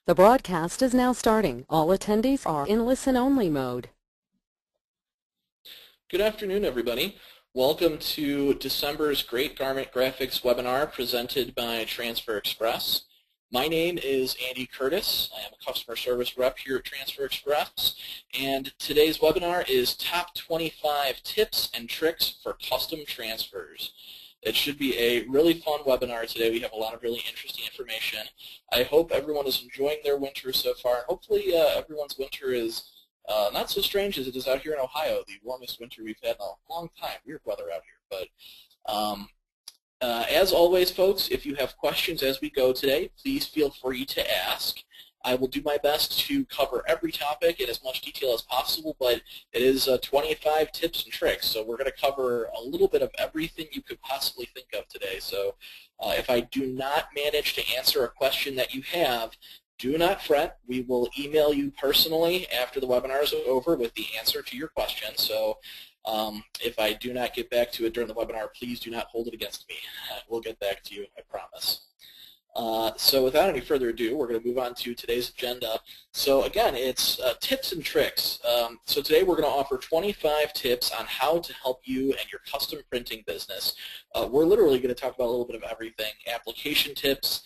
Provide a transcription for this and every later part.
The broadcast is now starting. All attendees are in listen-only mode. Good afternoon, everybody. Welcome to December's Great Garment Graphics webinar presented by Transfer Express. My name is Andy Curtis. I am a customer service rep here at Transfer Express, and today's webinar is Top 25 Tips and Tricks for Custom Transfers. It should be a really fun webinar today. We have a lot of really interesting information. I hope everyone is enjoying their winter so far. Hopefully everyone's winter is not so strange as it is out here in Ohio, the warmest winter we've had in a long time. Weird weather out here. But as always, folks, if you have questions as we go today, please feel free to ask. I will do my best to cover every topic in as much detail as possible, but it is 25 tips and tricks, so we're going to cover a little bit of everything you could possibly think of today. So if I do not manage to answer a question that you have, do not fret. We will email you personally after the webinar is over with the answer to your question. So if I do not get back to it during the webinar, please do not hold it against me. We'll get back to you, I promise. So without any further ado, we're going to move on to today's agenda. So again, it's tips and tricks. So today we're going to offer 25 tips on how to help you and your custom printing business. We're literally going to talk about a little bit of everything: application tips,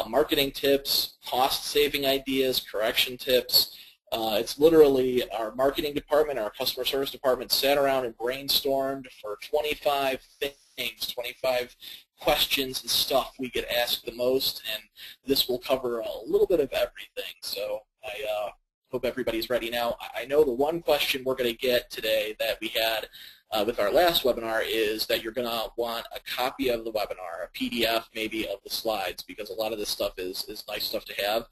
marketing tips, cost-saving ideas, correction tips. It's literally our marketing department, our customer service department sat around and brainstormed for 25 things, 25 questions and stuff we get asked the most, and this will cover a little bit of everything. So I hope everybody's ready now. I know the one question we're going to get today that we had with our last webinar is that you're going to want a copy of the webinar, a PDF maybe of the slides, because a lot of this stuff is nice stuff to have.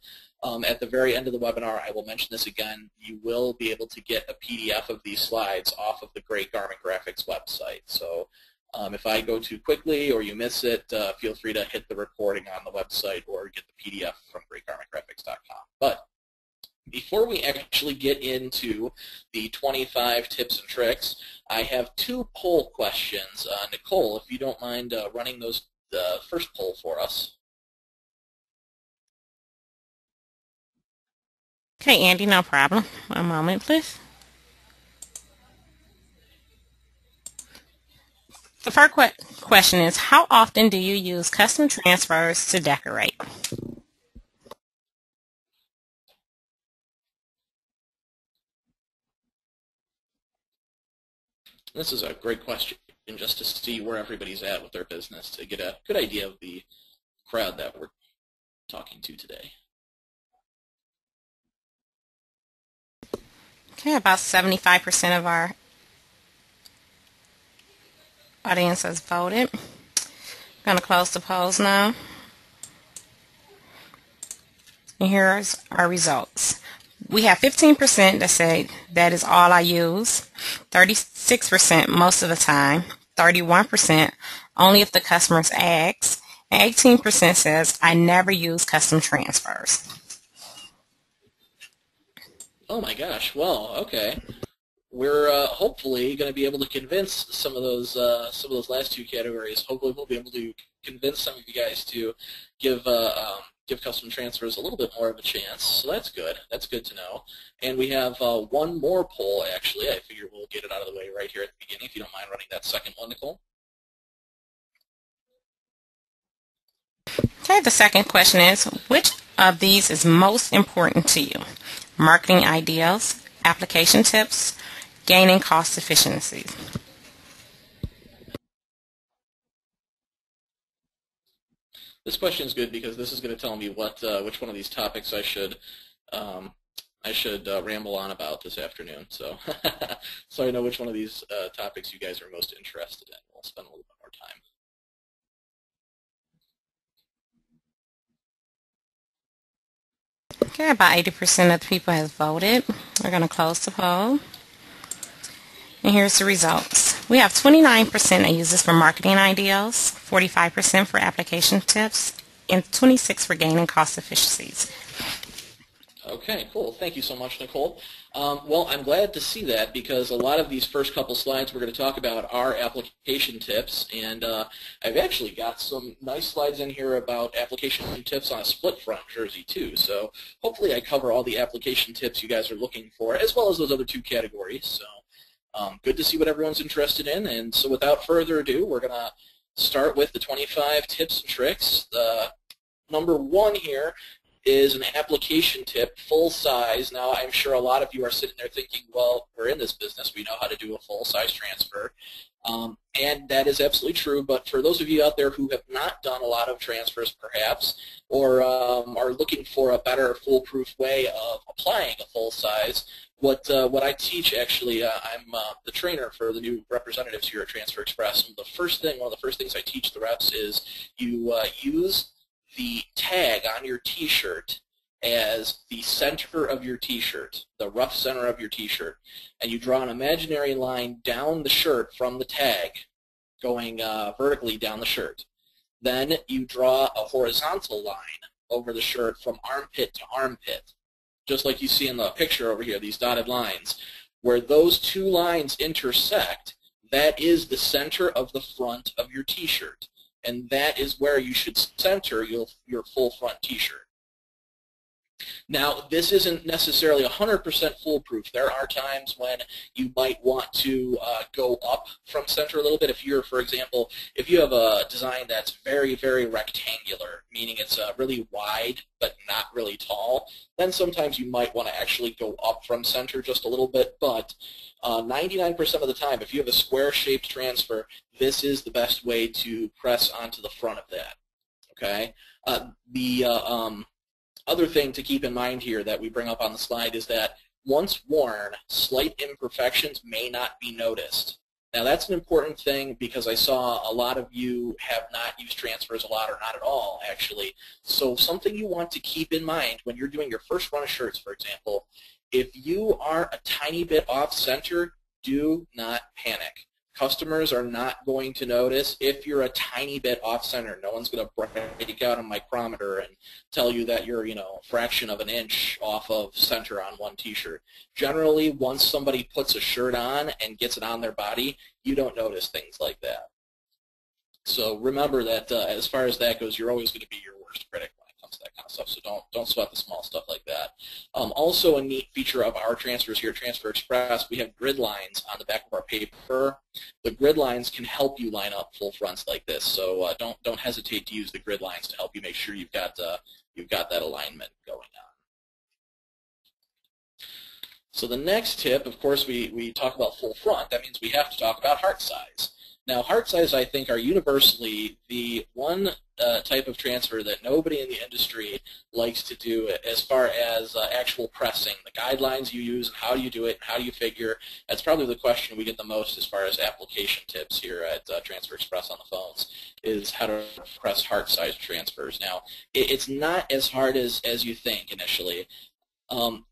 At the very end of the webinar, I will mention this again, you will be able to get a PDF of these slides off of the Great Garment Graphics website. So if I go too quickly or you miss it, feel free to hit the recording on the website or get the PDF from greatgarmentgraphics.com. But before we actually get into the 25 tips and tricks, I have two poll questions. Nicole, if you don't mind running the first poll for us. Okay, Andy, no problem. One moment, please. The first question is, how often do you use custom transfers to decorate? This is a great question, just to see where everybody's at with their business, to get a good idea of the crowd that we're talking to today. Okay, about 75% of our audience has voted. I'm going to close the polls now. And here's our results. We have 15% that say that is all I use, 36% most of the time, 31% only if the customers ask, and 18% says I never use custom transfers. Oh my gosh, well, okay. We're hopefully going to be able to convince some of those last two categories. Hopefully we'll be able to convince some of you guys to give custom transfers a little bit more of a chance. So that's good. That's good to know. And we have one more poll, actually. I figure we'll get it out of the way right here at the beginning, if you don't mind running that second one, Nicole. Okay, the second question is, which of these is most important to you? Marketing ideas, application tips, gaining cost efficiencies. This question is good because this is going to tell me which one of these topics I should ramble on about this afternoon. So so I know which one of these topics you guys are most interested in. We'll spend a little bit more time. Okay, about 80% of the people have voted. We're going to close the poll. And here's the results. We have 29% that use this for marketing ideas, 45% for application tips, and 26% for gaining cost efficiencies. Okay, cool. Thank you so much, Nicole. Well, I'm glad to see that because a lot of these first couple slides we're going to talk about are application tips, and I've actually got some nice slides in here about application tips on a split front jersey too. So hopefully I cover all the application tips you guys are looking for, as well as those other two categories. So good to see what everyone's interested in, and so without further ado, we're going to start with the 25 tips and tricks. The number one here is an application tip, full size. Now, I'm sure a lot of you are sitting there thinking, well, we're in this business. We know how to do a full size transfer. And that is absolutely true, but for those of you out there who have not done a lot of transfers perhaps, or are looking for a better foolproof way of applying a full size, what I teach actually, I'm the trainer for the new representatives here at Transfer Express, and one of the first things I teach the reps is you use the tag on your t-shirt as the center of your t-shirt, the rough center of your t-shirt, and you draw an imaginary line down the shirt from the tag, going vertically down the shirt. Then you draw a horizontal line over the shirt from armpit to armpit, just like you see in the picture over here, these dotted lines. Where those two lines intersect, that is the center of the front of your t-shirt. And that is where you should center your full front t-shirt. Now, this isn't necessarily 100% foolproof. There are times when you might want to go up from center a little bit. If you're, for example, if you have a design that's very, very rectangular, meaning it's really wide but not really tall, then sometimes you might want to actually go up from center just a little bit. But 99% of the time, if you have a square-shaped transfer, this is the best way to press onto the front of that. Okay. Other thing to keep in mind here that we bring up on the slide is that once worn, slight imperfections may not be noticed. Now that's an important thing because I saw a lot of you have not used transfers a lot or not at all, actually. So something you want to keep in mind when you're doing your first run of shirts, for example, if you are a tiny bit off center, do not panic. Customers are not going to notice if you're a tiny bit off center. No one's going to break out a micrometer and tell you that you're, a fraction of an inch off of center on one t-shirt. Generally, once somebody puts a shirt on and gets it on their body, you don't notice things like that. So remember that as far as that goes, you're always going to be your worst critic when it comes to that kind of stuff. So don't sweat the small stuff like that. Also, a neat feature of our transfers here at Transfer Express, we have grid lines on the back of our paper. The grid lines can help you line up full fronts like this. So don't hesitate to use the grid lines to help you make sure you've got that alignment going on. So the next tip, of course, we talk about full front. That means we have to talk about heart size. Now, heart size, I think, are universally the one type of transfer that nobody in the industry likes to do as far as actual pressing. The guidelines you use and how you do it and how you figure, that's probably the question we get the most as far as application tips here at Transfer Express on the phones, is how to press heart size transfers. Now, it's not as hard as you think initially.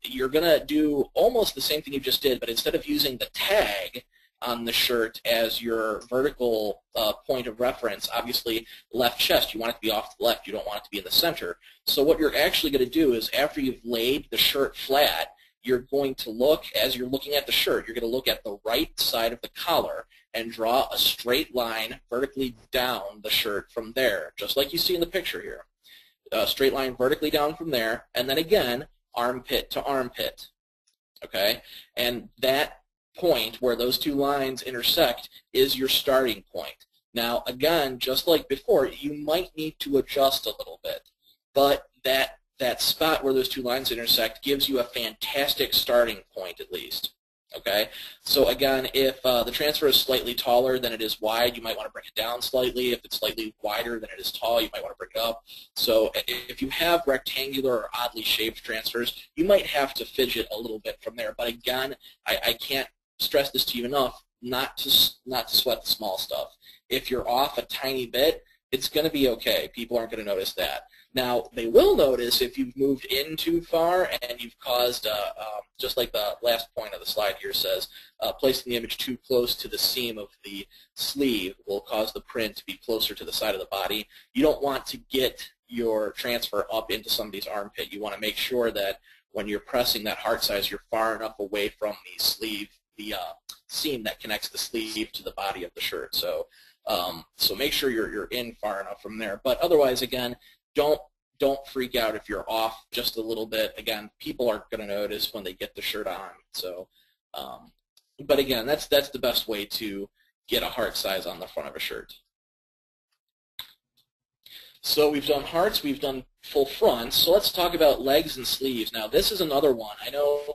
You're going to do almost the same thing you just did, but instead of using the tag on the shirt as your vertical point of reference, obviously left chest, you want it to be off to the left, you don't want it to be in the center. So what you're actually going to do is after you've laid the shirt flat, you're going to look, as you're looking at the shirt, you're going to look at the right side of the collar and draw a straight line vertically down the shirt from there, just like you see in the picture here. A straight line vertically down from there, and then again, armpit to armpit. Okay? And that point where those two lines intersect is your starting point. Now, again, just like before, you might need to adjust a little bit, but that spot where those two lines intersect gives you a fantastic starting point at least. Okay? So again, if the transfer is slightly taller than it is wide, you might want to bring it down slightly. If it's slightly wider than it is tall, you might want to bring it up. So if you have rectangular or oddly shaped transfers, you might have to fidget a little bit from there. But again, I can't stress this to you enough, not to sweat the small stuff. If you're off a tiny bit, it's going to be okay. People aren't going to notice that. Now, they will notice if you've moved in too far and you've caused, just like the last point of the slide here says, placing the image too close to the seam of the sleeve will cause the print to be closer to the side of the body. You don't want to get your transfer up into somebody's armpit. You want to make sure that when you're pressing that heart size, you're far enough away from the sleeve, the seam that connects the sleeve to the body of the shirt. So so make sure you're in far enough from there. But otherwise, again, don't freak out if you're off just a little bit. Again, people aren't going to notice when they get the shirt on. So, but again, that's the best way to get a heart size on the front of a shirt. So we've done hearts, we've done full fronts. So let's talk about legs and sleeves. Now this is another one. I know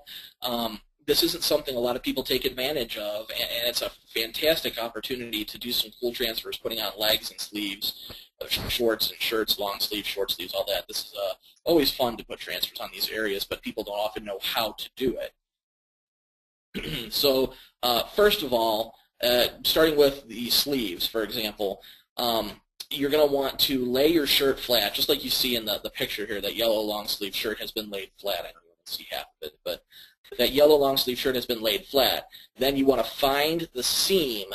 this isn't something a lot of people take advantage of, and it's a fantastic opportunity to do some cool transfers, putting on legs and sleeves, shorts and shirts, long sleeves, short sleeves, all that. This is always fun to put transfers on these areas, but people don't often know how to do it. So first of all, starting with the sleeves, for example, you're going to want to lay your shirt flat, just like you see in the picture here. That yellow long sleeve shirt has been laid flat. I don't even see half of it, but that yellow long sleeve shirt has been laid flat. Then you want to find the seam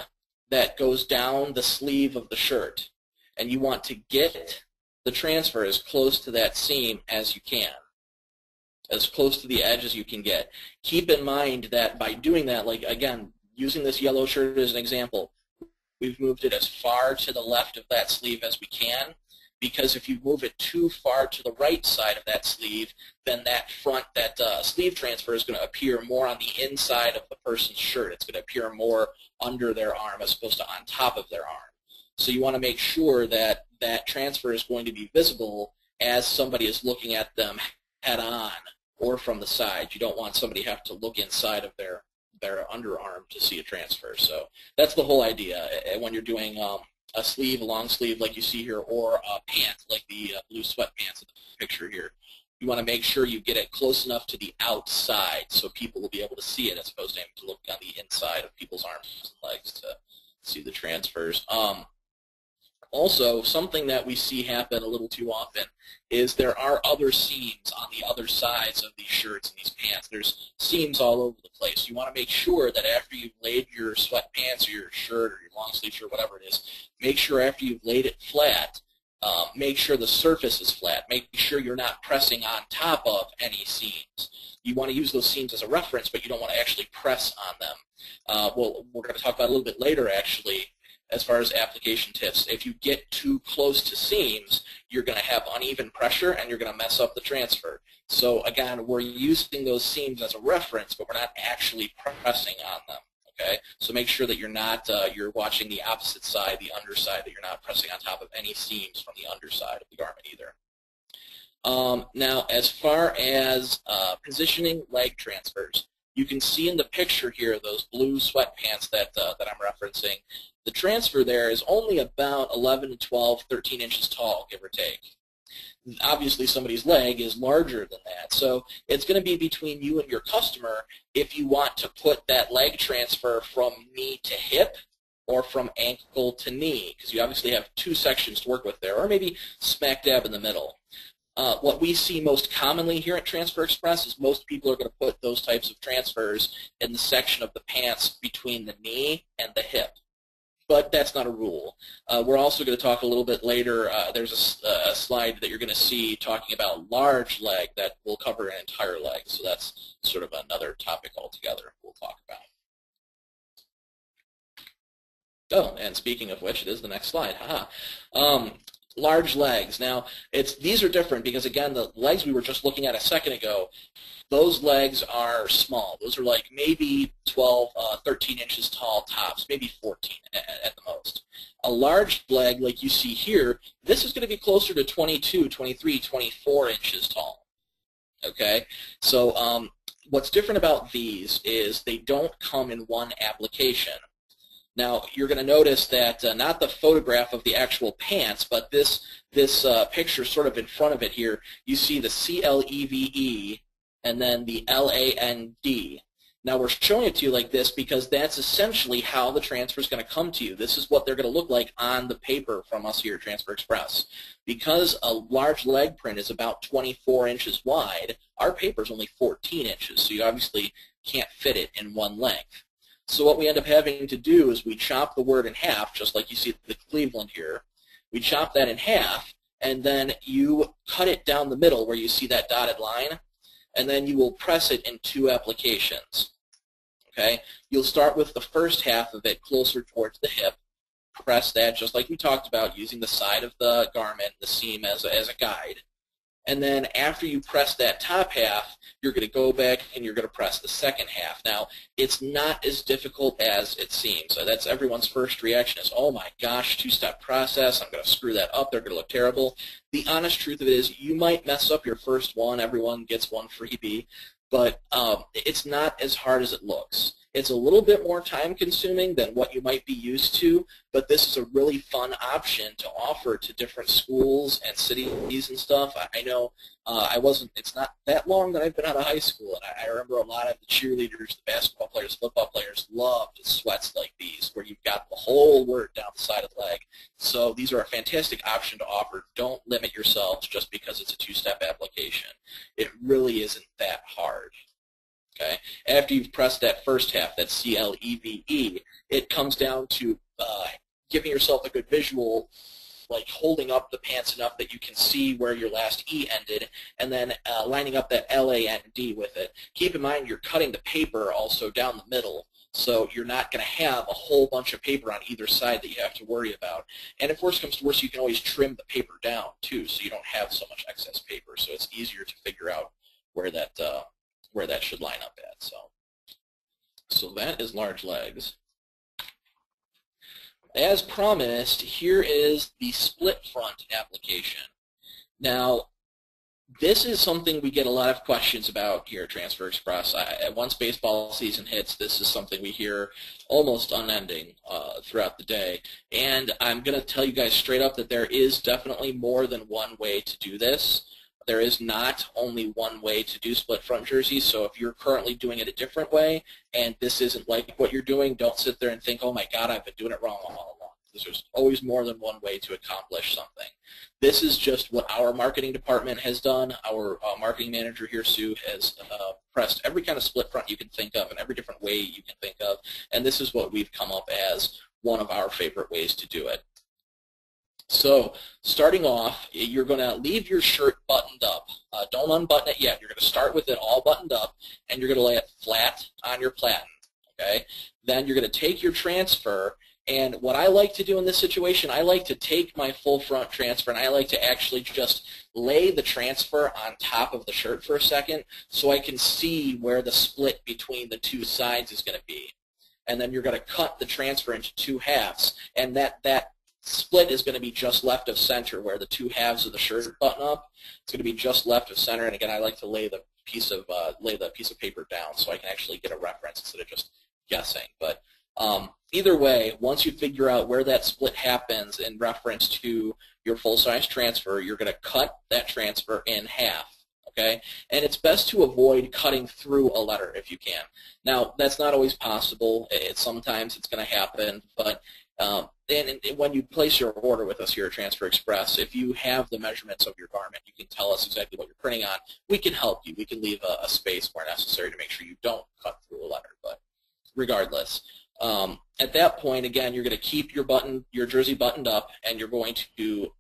that goes down the sleeve of the shirt, and you want to get the transfer as close to that seam as you can, as close to the edge as you can get. Keep in mind that by doing that, like again, using this yellow shirt as an example, we've moved it as far to the left of that sleeve as we can, because if you move it too far to the right side of that sleeve, then that sleeve transfer is going to appear more on the inside of the person's shirt. It's going to appear more under their arm as opposed to on top of their arm. So you want to make sure that that transfer is going to be visible as somebody is looking at them head on or from the side. You don't want somebody to have to look inside of their underarm to see a transfer. So that's the whole idea when you're doing a sleeve, a long sleeve like you see here, or a pant like the blue sweatpants in the picture here. You want to make sure you get it close enough to the outside so people will be able to see it as opposed to having to look on the inside of people's arms and legs to see the transfers. Also, something that we see happen a little too often is there are other seams on the other sides of these shirts and these pants. There's seams all over the place. You want to make sure that after you've laid your sweatpants or your shirt or your long sleeve shirt, whatever it is, make sure after you've laid it flat, make sure the surface is flat. Make sure you're not pressing on top of any seams. You want to use those seams as a reference, but you don't want to actually press on them. Well, we're going to talk about a little bit later, actually, as far as application tips. If you get too close to seams, you're going to have uneven pressure and you're going to mess up the transfer. So again, we're using those seams as a reference, but we're not actually pressing on them. Okay, so make sure that you're not you're watching the opposite side, the underside, that you're not pressing on top of any seams from the underside of the garment either. Now, as far as positioning leg transfers, you can see in the picture here those blue sweatpants that I'm referencing. The transfer there is only about 11 to 12, 13 inches tall, give or take. Obviously, somebody's leg is larger than that, so it's going to be between you and your customer if you want to put that leg transfer from knee to hip or from ankle to knee, because you obviously have two sections to work with there, or maybe smack dab in the middle. What we see most commonly here at Transfer Express is most people are going to put those types of transfers in the section of the pants between the knee and the hip. But that's not a rule. We're also going to talk a little bit later. There's a slide that you're going to see talking about large leg that will cover an entire leg. So that's sort of another topic altogether we'll talk about. Oh, and speaking of which, it is the next slide. Large legs. Now, these are different because, again, the legs we were just looking at a second ago, those legs are small. Those are like maybe 12, 13 inches tall tops, maybe 14 at the most. A large leg, like you see here, this is going to be closer to 22, 23, 24 inches tall. Okay? So what's different about these is they don't come in one application. Now, you're going to notice that not the photograph of the actual pants, but this picture sort of in front of it here, you see the CLEVE and then the LAND. Now, we're showing it to you like this because that's essentially how the transfer is going to come to you. This is what they're going to look like on the paper from us here at Transfer Express. Because a large leg print is about 24 inches wide, our paper is only 14 inches, so you obviously can't fit it in one length. So what we end up having to do is we chop the word in half, just like you see the Cleveland here. We chop that in half, and then you cut it down the middle where you see that dotted line, and then you will press it in 2 applications. Okay? You'll start with the first half of it closer towards the hip. Press that just like we talked about, using the side of the garment, the seam as a guide. And then after you press that top half, you're going to go back and you're going to press the second half. Now, it's not as difficult as it seems. That's everyone's first reaction is, oh my gosh, 2-step process, I'm going to screw that up, they're going to look terrible. The honest truth of it is you might mess up your first one, everyone gets one freebie, but it's not as hard as it looks. It's a little bit more time consuming than what you might be used to, but this is a really fun option to offer to different schools and cities and stuff. I know it's not that long that I've been out of high school, and I remember a lot of the cheerleaders, the basketball players, football players loved sweats like these where you've got the whole word down the side of the leg. So these are a fantastic option to offer. Don't limit yourselves just because it's a 2-step application. It really isn't that hard. Okay. After you've pressed that first half, that CLEVE, it comes down to giving yourself a good visual, like holding up the pants enough that you can see where your last E ended, and then lining up that LAND with it. Keep in mind you're cutting the paper also down the middle, so you're not going to have a whole bunch of paper on either side that you have to worry about. And if worse comes to worse, you can always trim the paper down too, so you don't have so much excess paper, so it's easier to figure out where that should line up at. So that is large legs. As promised, here is the split front application. Now, this is something we get a lot of questions about here at Transfer Express. Once baseball season hits, this is something we hear almost unending throughout the day. And I'm going to tell you guys straight up that there is definitely more than one way to do this. There is not only one way to do split front jerseys, so if you're currently doing it a different way and this isn't like what you're doing, don't sit there and think, oh my God, I've been doing it wrong all along. Because there's always more than one way to accomplish something. This is just what our marketing department has done. Our marketing manager here, Sue, has pressed every kind of split front you can think of and every different way you can think of, and this is what we've come up as one of our favorite ways to do it. So starting off, you're going to leave your shirt buttoned up. Don't unbutton it yet. You're going to start with it all buttoned up, and you're going to lay it flat on your platen. Okay? Then you're going to take your transfer, and what I like to do in this situation, I like to take my full front transfer, and I like to actually just lay the transfer on top of the shirt for a second so I can see where the split between the two sides is going to be. And then you're going to cut the transfer into 2 halves, and that split is going to be just left of center where the 2 halves of the shirt button up. It's going to be just left of center, and again, I like to lay the piece of paper down so I can actually get a reference instead of just guessing. But either way, once you figure out where that split happens in reference to your full-size transfer, you're going to cut that transfer in half. Okay? And it's best to avoid cutting through a letter if you can. Now, that's not always possible. Sometimes it's going to happen, but and when you place your order with us here at Transfer Express, if you have the measurements of your garment, you can tell us exactly what you're printing on. We can help you. We can leave a space where necessary to make sure you don't cut through a letter. But regardless, at that point, again, you're going to keep your jersey buttoned up, and you're going to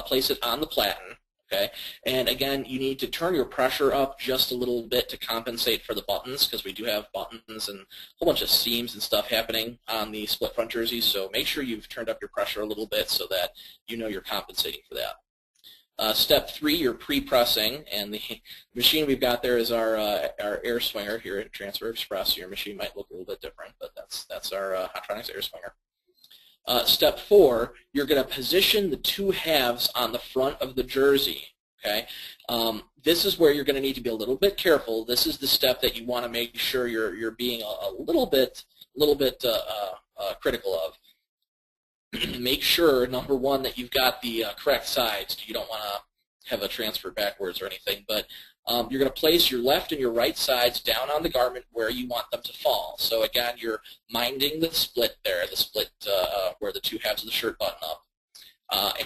place it on the platen. Okay, and again, you need to turn your pressure up just a little bit to compensate for the buttons, because we do have buttons and a whole bunch of seams and stuff happening on the split front jerseys. So make sure you've turned up your pressure a little bit so that you know you're compensating for that. Step 3, you're pre-pressing, and the machine we've got there is our air swinger here at Transfer Express. Your machine might look a little bit different, but that's our Hotronics air swinger. Step 4, you're going to position the 2 halves on the front of the jersey. Okay, this is where you're going to need to be a little bit careful. This is the step that you want to make sure you're being a little bit critical of. Make sure, number 1, that you've got the correct sides. You don't want to have a transfer backwards or anything, but you're going to place your left and your right sides down on the garment where you want them to fall. So again, you're minding the split there, the split where the 2 halves of the shirt button up.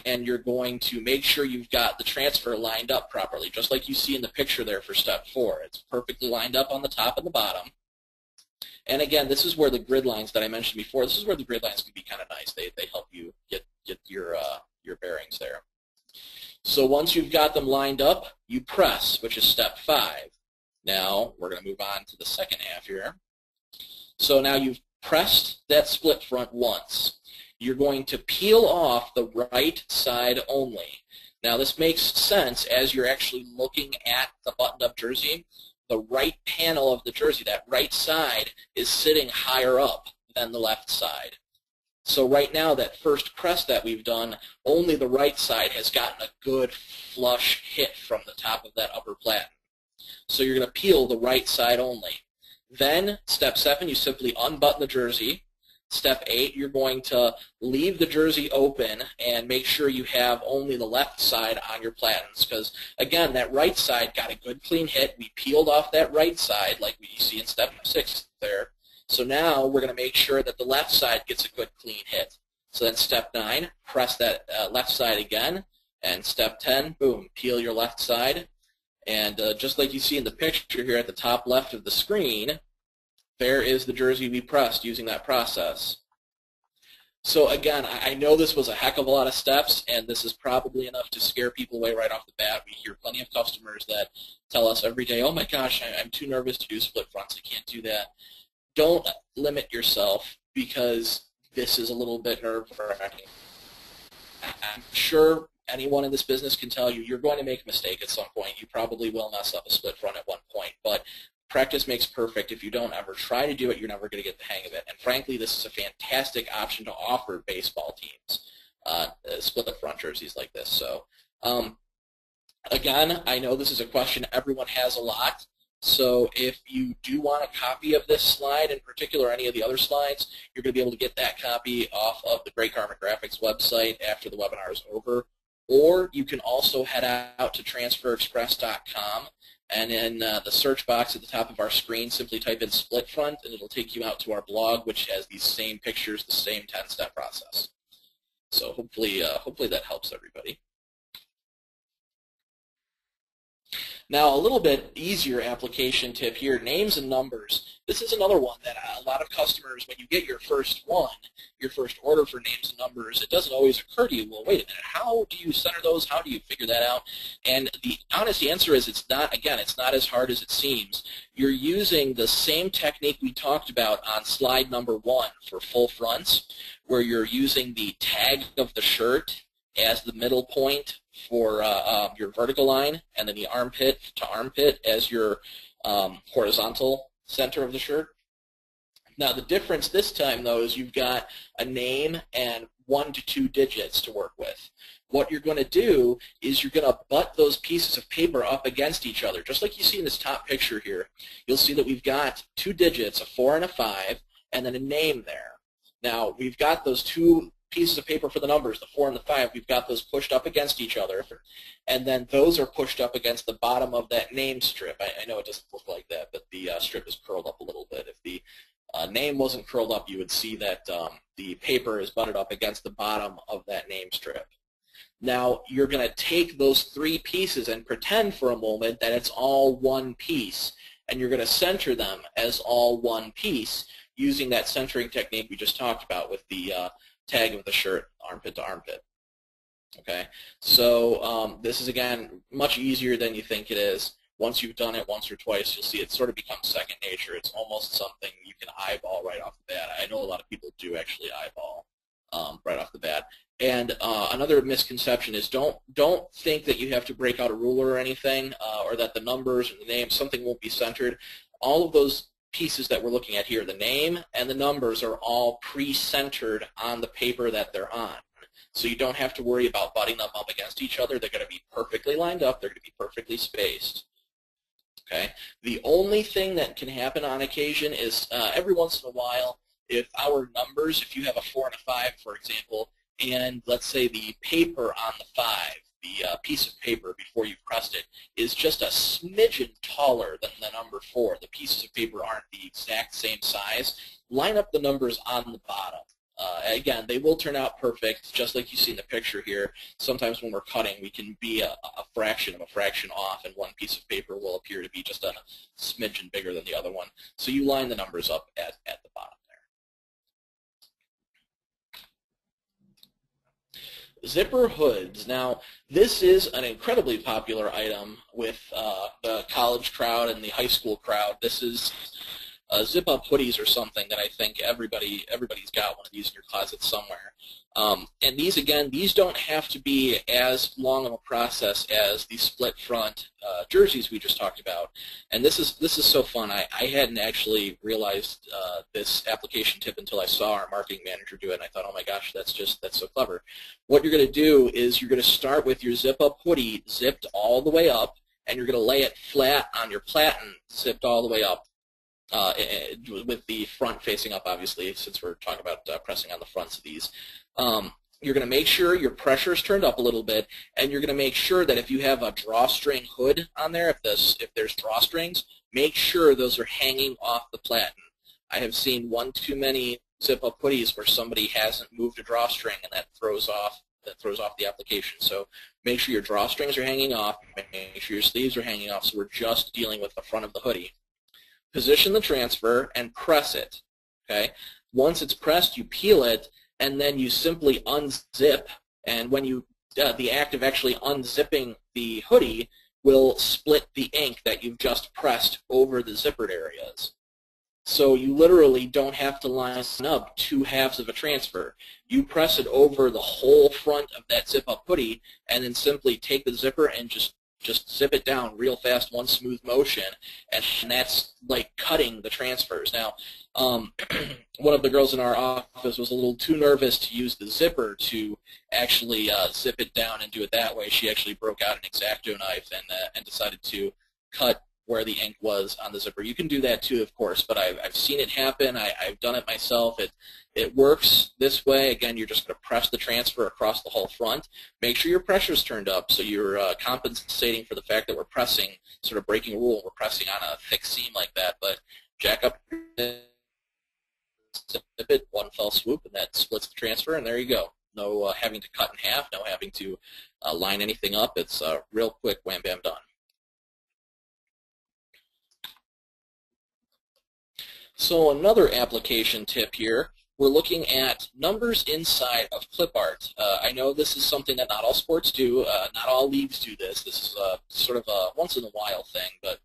And you're going to make sure you've got the transfer lined up properly, just like you see in the picture there for step 4. It's perfectly lined up on the top and the bottom. And again, this is where the grid lines that I mentioned before, this is where the grid lines can be kind of nice. They help you get your bearings there. So once you've got them lined up, you press, which is step 5. Now we're going to move on to the second half here. So now you've pressed that split front once. You're going to peel off the right side only. Now this makes sense as you're actually looking at the buttoned-up jersey. The right panel of the jersey, that right side, is sitting higher up than the left side. So right now, that first press that we've done, only the right side has gotten a good flush hit from the top of that upper platen. So you're going to peel the right side only. Then, step 7, you simply unbutton the jersey. Step 8, you're going to leave the jersey open and make sure you have only the left side on your platens. Because, again, that right side got a good clean hit. We peeled off that right side like we see in step 6 there. So now we're going to make sure that the left side gets a good clean hit. So then step 9, press that left side again. And step 10, boom, peel your left side. And just like you see in the picture here at the top left of the screen, there is the jersey we pressed using that process. So again, I know this was a heck of a lot of steps, and this is probably enough to scare people away right off the bat. We hear plenty of customers that tell us every day, oh my gosh, I'm too nervous to do split fronts, I can't do that. Don't limit yourself because this is a little bit nerve-wracking. I'm sure anyone in this business can tell you you're going to make a mistake at some point. You probably will mess up a split front at one point, but practice makes perfect. If you don't ever try to do it, you're never going to get the hang of it. And frankly, this is a fantastic option to offer baseball teams, split front jerseys like this. So again, I know this is a question everyone has a lot. So if you do want a copy of this slide, in particular any of the other slides, you're going to be able to get that copy off of the Great Garment Graphics website after the webinar is over. Or you can also head out to transferexpress.com, and in the search box at the top of our screen, simply type in split front, and it'll take you out to our blog, which has these same pictures, the same 10-step process. So hopefully that helps everybody. Now, a little bit easier application tip here, names and numbers. This is another one that a lot of customers, when you get your first order for names and numbers, it doesn't always occur to you, well, wait a minute, how do you center those? How do you figure that out? And the honest answer is it's not as hard as it seems. You're using the same technique we talked about on slide number 1 for full fronts, where you're using the tag of the shirt as the middle point for your vertical line, and then the armpit to armpit as your horizontal center of the shirt. Now the difference this time, though, is you've got a name and 1 to 2 digits to work with. What you're going to do is you're going to butt those pieces of paper up against each other. Just like you see in this top picture here, you'll see that we've got 2 digits, a 4 and a 5, and then a name there. Now we've got those 2 pieces of paper for the numbers, the 4 and the 5, we've got those pushed up against each other, and then those are pushed up against the bottom of that name strip. I know it doesn't look like that, but the strip is curled up a little bit. If the name wasn't curled up, you would see that the paper is butted up against the bottom of that name strip. Now, you're going to take those 3 pieces and pretend for a moment that it's all one piece, and you're going to center them as all one piece using that centering technique we just talked about with the tag of the shirt, armpit to armpit. Okay, so this is, again, much easier than you think it is. Once you've done it once or twice, you'll see it sort of becomes second nature. It's almost something you can eyeball right off the bat. I know a lot of people do actually eyeball right off the bat. And another misconception is don't think that you have to break out a ruler or anything, or that the numbers or the names, something won't be centered. All of those pieces that we're looking at here, the name and the numbers, are all pre-centered on the paper that they're on. So you don't have to worry about butting them up against each other. They're going to be perfectly lined up. They're going to be perfectly spaced. Okay. The only thing that can happen on occasion is every once in a while, if our numbers, if you have a 4 and a 5, for example, and let's say the paper on the 5, the piece of paper before you've pressed it, is just a smidgen taller than the number 4. The pieces of paper aren't the exact same size. Line up the numbers on the bottom. Again, they will turn out perfect, just like you see in the picture here. Sometimes when we're cutting, we can be a fraction of a fraction off, and one piece of paper will appear to be just a smidgen bigger than the other one. So you line the numbers up at the bottom Zipper hoods. Now, this is an incredibly popular item with the college crowd and the high school crowd. This is zip-up hoodies or something that I think everybody's got one of these in your closet somewhere. And these, again, these don't have to be as long of a process as the split front jerseys we just talked about. And this is so fun. I hadn't actually realized this application tip until I saw our marketing manager do it, and I thought, oh my gosh, that's so clever. What you're going to do is you're going to start with your zip-up hoodie zipped all the way up, and you're going to lay it flat on your platen zipped all the way up. With the front facing up, obviously, since we're talking about pressing on the fronts of these. You're going to make sure your pressure is turned up a little bit, and you're going to make sure that if you have a drawstring hood on there, if there's drawstrings, make sure those are hanging off the platen. I have seen one too many zip-up hoodies where somebody hasn't moved a drawstring, and that throws off the application. So make sure your drawstrings are hanging off, make sure your sleeves are hanging off, so we're just dealing with the front of the hoodie. Position the transfer and press it. Okay. Once it's pressed, you peel it, and then you simply unzip. And when you the act of actually unzipping the hoodie will split the ink that you've just pressed over the zippered areas. So you literally don't have to line up two halves of a transfer. You press it over the whole front of that zip-up hoodie, and then simply take the zipper and just zip it down real fast, one smooth motion, and that's like cutting the transfers. Now, one of the girls in our office was a little too nervous to use the zipper to actually zip it down and do it that way. She actually broke out an X-Acto knife and decided to cut where the ink was on the zipper. You can do that too, of course, but I've seen it happen. I've done it myself. It works this way. Again, you're just going to press the transfer across the whole front. Make sure your pressure's turned up so you're compensating for the fact that we're pressing, sort of breaking a rule. We're pressing on a thick seam like that, but jack up, zip it, one fell swoop, and that splits the transfer, and there you go. No having to cut in half, no having to line anything up. It's real quick, wham, bam, done. So another application tip here, we're looking at numbers inside of clip art. I know this is something that not all sports do, not all leagues do this. This is sort of a once-in-a-while thing, but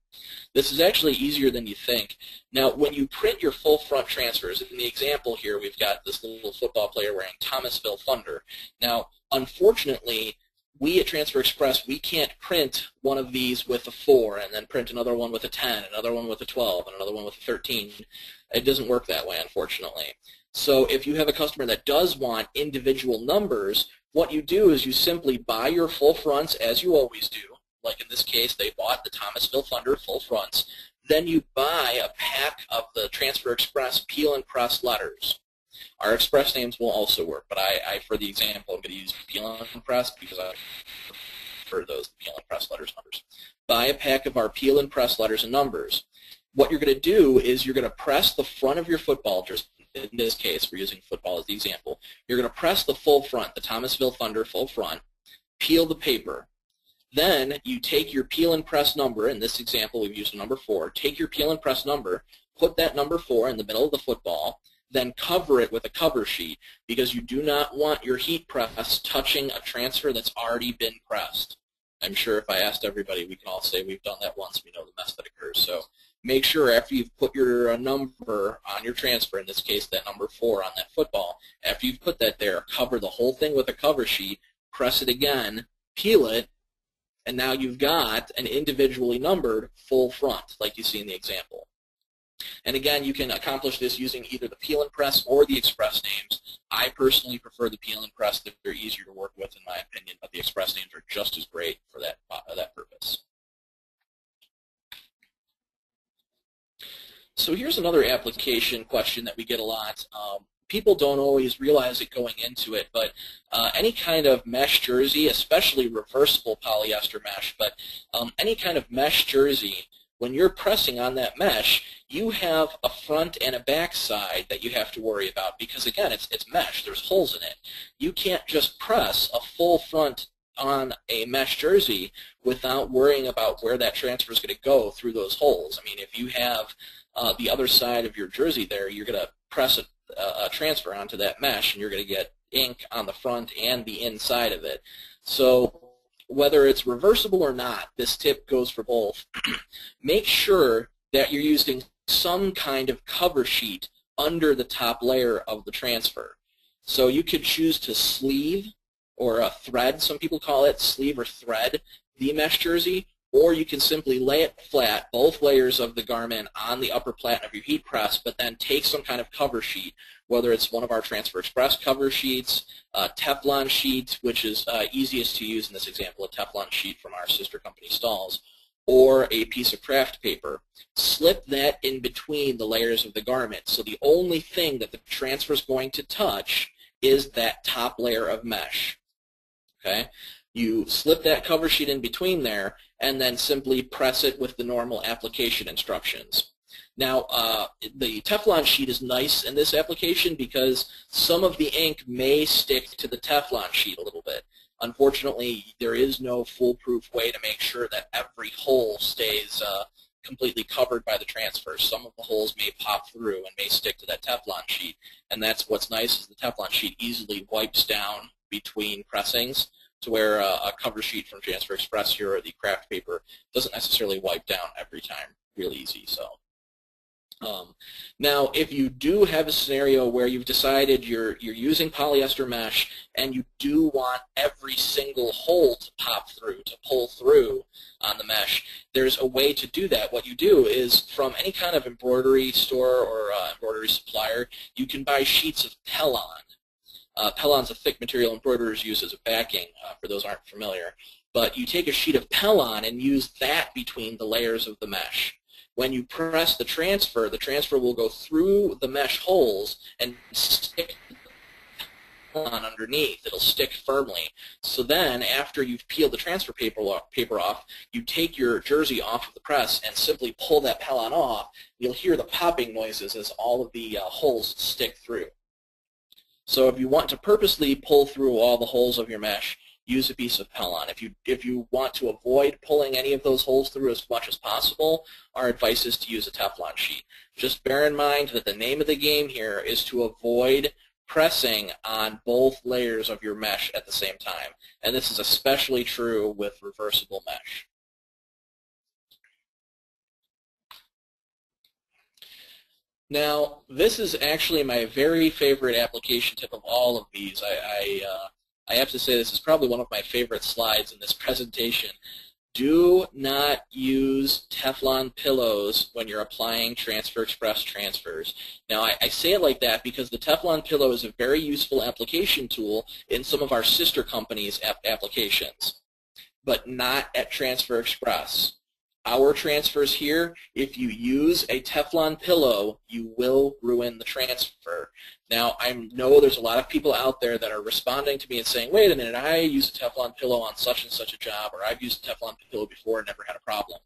this is actually easier than you think. Now, when you print your full front transfers, in the example here, we've got this little football player wearing Thomasville Thunder. Now, unfortunately, we at Transfer Express, we can't print one of these with a 4 and then print another one with a 10, another one with a 12, and another one with a 13. It doesn't work that way, unfortunately. So if you have a customer that does want individual numbers, what you do is you simply buy your full fronts as you always do. Like in this case, they bought the Thomasville Thunder full fronts. Then you buy a pack of the Transfer Express peel and press letters. Our express names will also work, but for the example, I'm going to use peel and press because I prefer those peel and press letters numbers. Buy a pack of our peel and press letters and numbers. What you're going to do is you're going to press the front of your football jersey. In this case, we're using football as the example. You're going to press the full front, the Thomasville Thunder full front, peel the paper. Then you take your peel and press number. In this example, we've used a number 4. Take your peel and press number, put that number 4 in the middle of the football, then cover it with a cover sheet because you do not want your heat press touching a transfer that's already been pressed. I'm sure if I asked everybody, we can all say we've done that once. We know the mess that occurs. So make sure after you've put your number on your transfer, in this case that number 4 on that football, after you've put that there, cover the whole thing with a cover sheet, press it again, peel it, and now you've got an individually numbered full front like you see in the example. And again, you can accomplish this using either the peel and press or the express names. I personally prefer the peel and press. They're easier to work with in my opinion, but the express names are just as great for that purpose. So here's another application question that we get a lot. People don't always realize it going into it, but any kind of mesh jersey, especially reversible polyester mesh, but any kind of mesh jersey, when you're pressing on that mesh, you have a front and a back side that you have to worry about because, again, it's mesh. There's holes in it. You can't just press a full front on a mesh jersey without worrying about where that transfer is going to go through those holes. I mean, if you have the other side of your jersey there, you're going to press a transfer onto that mesh, and you're going to get ink on the front and the inside of it. So whether it's reversible or not, this tip goes for both. Make sure that you're using some kind of cover sheet under the top layer of the transfer. So you could choose to sleeve or a thread, some people call it, sleeve or thread the mesh jersey, or you can simply lay it flat, both layers of the garment on the upper platen of your heat press, but then take some kind of cover sheet, whether it's one of our Transfer Express cover sheets, a Teflon sheet, which is easiest to use in this example, a Teflon sheet from our sister company Stalls, or a piece of craft paper. Slip that in between the layers of the garment. So the only thing that the transfer is going to touch is that top layer of mesh. Okay? You slip that cover sheet in between there and then simply press it with the normal application instructions. Now, the Teflon sheet is nice in this application because some of the ink may stick to the Teflon sheet a little bit. Unfortunately, there is no foolproof way to make sure that every hole stays completely covered by the transfer. Some of the holes may pop through and may stick to that Teflon sheet, and that's what's nice is the Teflon sheet easily wipes down between pressings, to where a cover sheet from Transfer Express here or the craft paper doesn't necessarily wipe down every time. Real easy. So. Now, if you do have a scenario where you've decided you're using polyester mesh and you do want every single hole to pop through, to pull through on the mesh, there's a way to do that. What you do is from any kind of embroidery store or embroidery supplier, you can buy sheets of Pellon. Pellon's a thick material embroiderers use as a backing, for those who aren't familiar. But you take a sheet of Pellon and use that between the layers of the mesh. When you press the transfer will go through the mesh holes and stick on underneath. It'll stick firmly. So then, after you've peeled the transfer paper off, you take your jersey off of the press and simply pull that Pellon off. You'll hear the popping noises as all of the holes stick through. So if you want to purposely pull through all the holes of your mesh, use a piece of Pellon. If you want to avoid pulling any of those holes through as much as possible, our advice is to use a Teflon sheet. Just bear in mind that the name of the game here is to avoid pressing on both layers of your mesh at the same time. And this is especially true with reversible mesh. Now, this is actually my very favorite application tip of all of these. I have to say this is probably one of my favorite slides in this presentation. Do not use Teflon pillows when you're applying Transfer Express transfers. Now, I say it like that because the Teflon pillow is a very useful application tool in some of our sister companies' applications, but not at Transfer Express. Our transfers here, if you use a Teflon pillow, you will ruin the transfer. Now, I know there's a lot of people out there that are responding to me and saying, wait a minute, I use a Teflon pillow on such and such a job, or I've used a Teflon pillow before and never had a problem.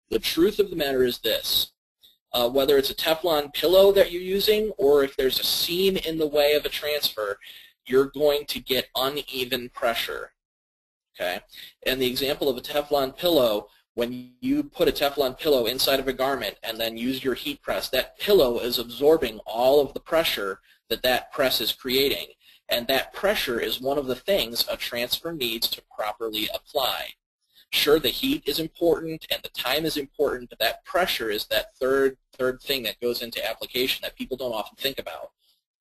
The truth of the matter is this. Whether it's a Teflon pillow that you're using or if there's a seam in the way of a transfer, you're going to get uneven pressure. Okay? And the example of a Teflon pillow, when you put a Teflon pillow inside of a garment and then use your heat press, that pillow is absorbing all of the pressure that press is creating. And that pressure is one of the things a transfer needs to properly apply. Sure, the heat is important and the time is important, but that pressure is that third thing that goes into application that people don't often think about.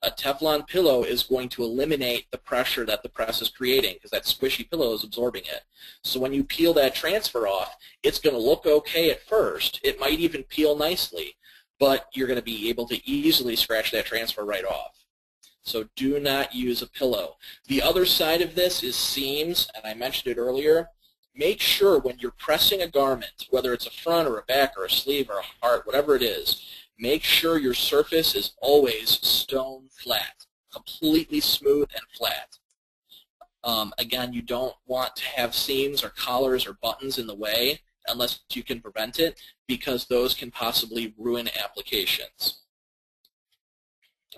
A Teflon pillow is going to eliminate the pressure that the press is creating because that squishy pillow is absorbing it. So when you peel that transfer off, it's going to look okay at first. It might even peel nicely, but you're going to be able to easily scratch that transfer right off. So do not use a pillow. The other side of this is seams, and I mentioned it earlier. Make sure when you're pressing a garment, whether it's a front or a back or a sleeve or a heart, whatever it is, make sure your surface is always stone flat, completely smooth and flat. Again, you don't want to have seams or collars or buttons in the way unless you can prevent it, because those can possibly ruin applications.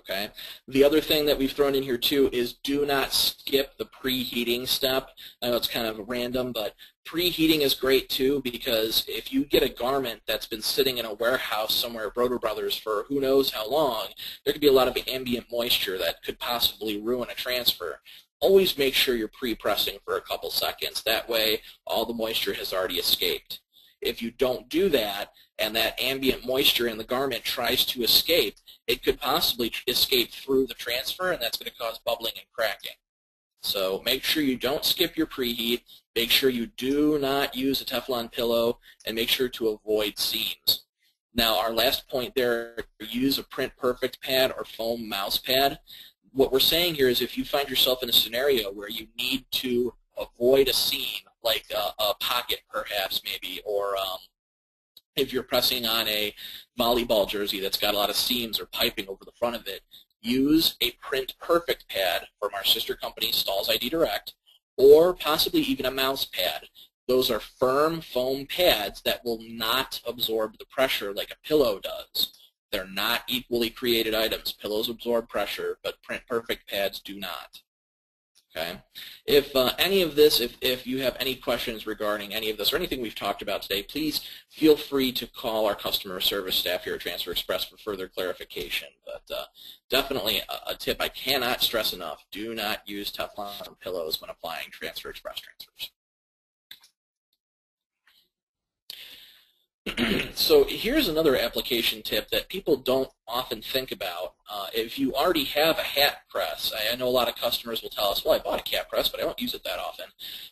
Okay. The other thing that we've thrown in here too is do not skip the preheating step. I know it's kind of random, but preheating is great too, because if you get a garment that's been sitting in a warehouse somewhere at Broder Brothers for who knows how long, there could be a lot of ambient moisture that could possibly ruin a transfer. Always make sure you're pre-pressing for a couple seconds. That way all the moisture has already escaped. If you don't do that and that ambient moisture in the garment tries to escape, it could possibly escape through the transfer, and that's going to cause bubbling and cracking. So make sure you don't skip your preheat, make sure you do not use a Teflon pillow, and make sure to avoid seams. Now our last point there, use a print perfect pad or foam mouse pad. What we're saying here is if you find yourself in a scenario where you need to avoid a seam, like a pocket perhaps maybe, or if you're pressing on a volleyball jersey that's got a lot of seams or piping over the front of it, use a print perfect pad from our sister company, Stalls ID Direct, or possibly even a mouse pad. Those are firm foam pads that will not absorb the pressure like a pillow does. They're not equally created items. Pillows absorb pressure, but print perfect pads do not. Okay. If any of this, if you have any questions regarding any of this or anything we've talked about today, please feel free to call our customer service staff here at Transfer Express for further clarification. But definitely a tip I cannot stress enough, do not use Teflon pillows when applying Transfer Express transfers. So here's another application tip that people don't often think about. If you already have a hat press, I know a lot of customers will tell us, well, I bought a cap press, but I don't use it that often.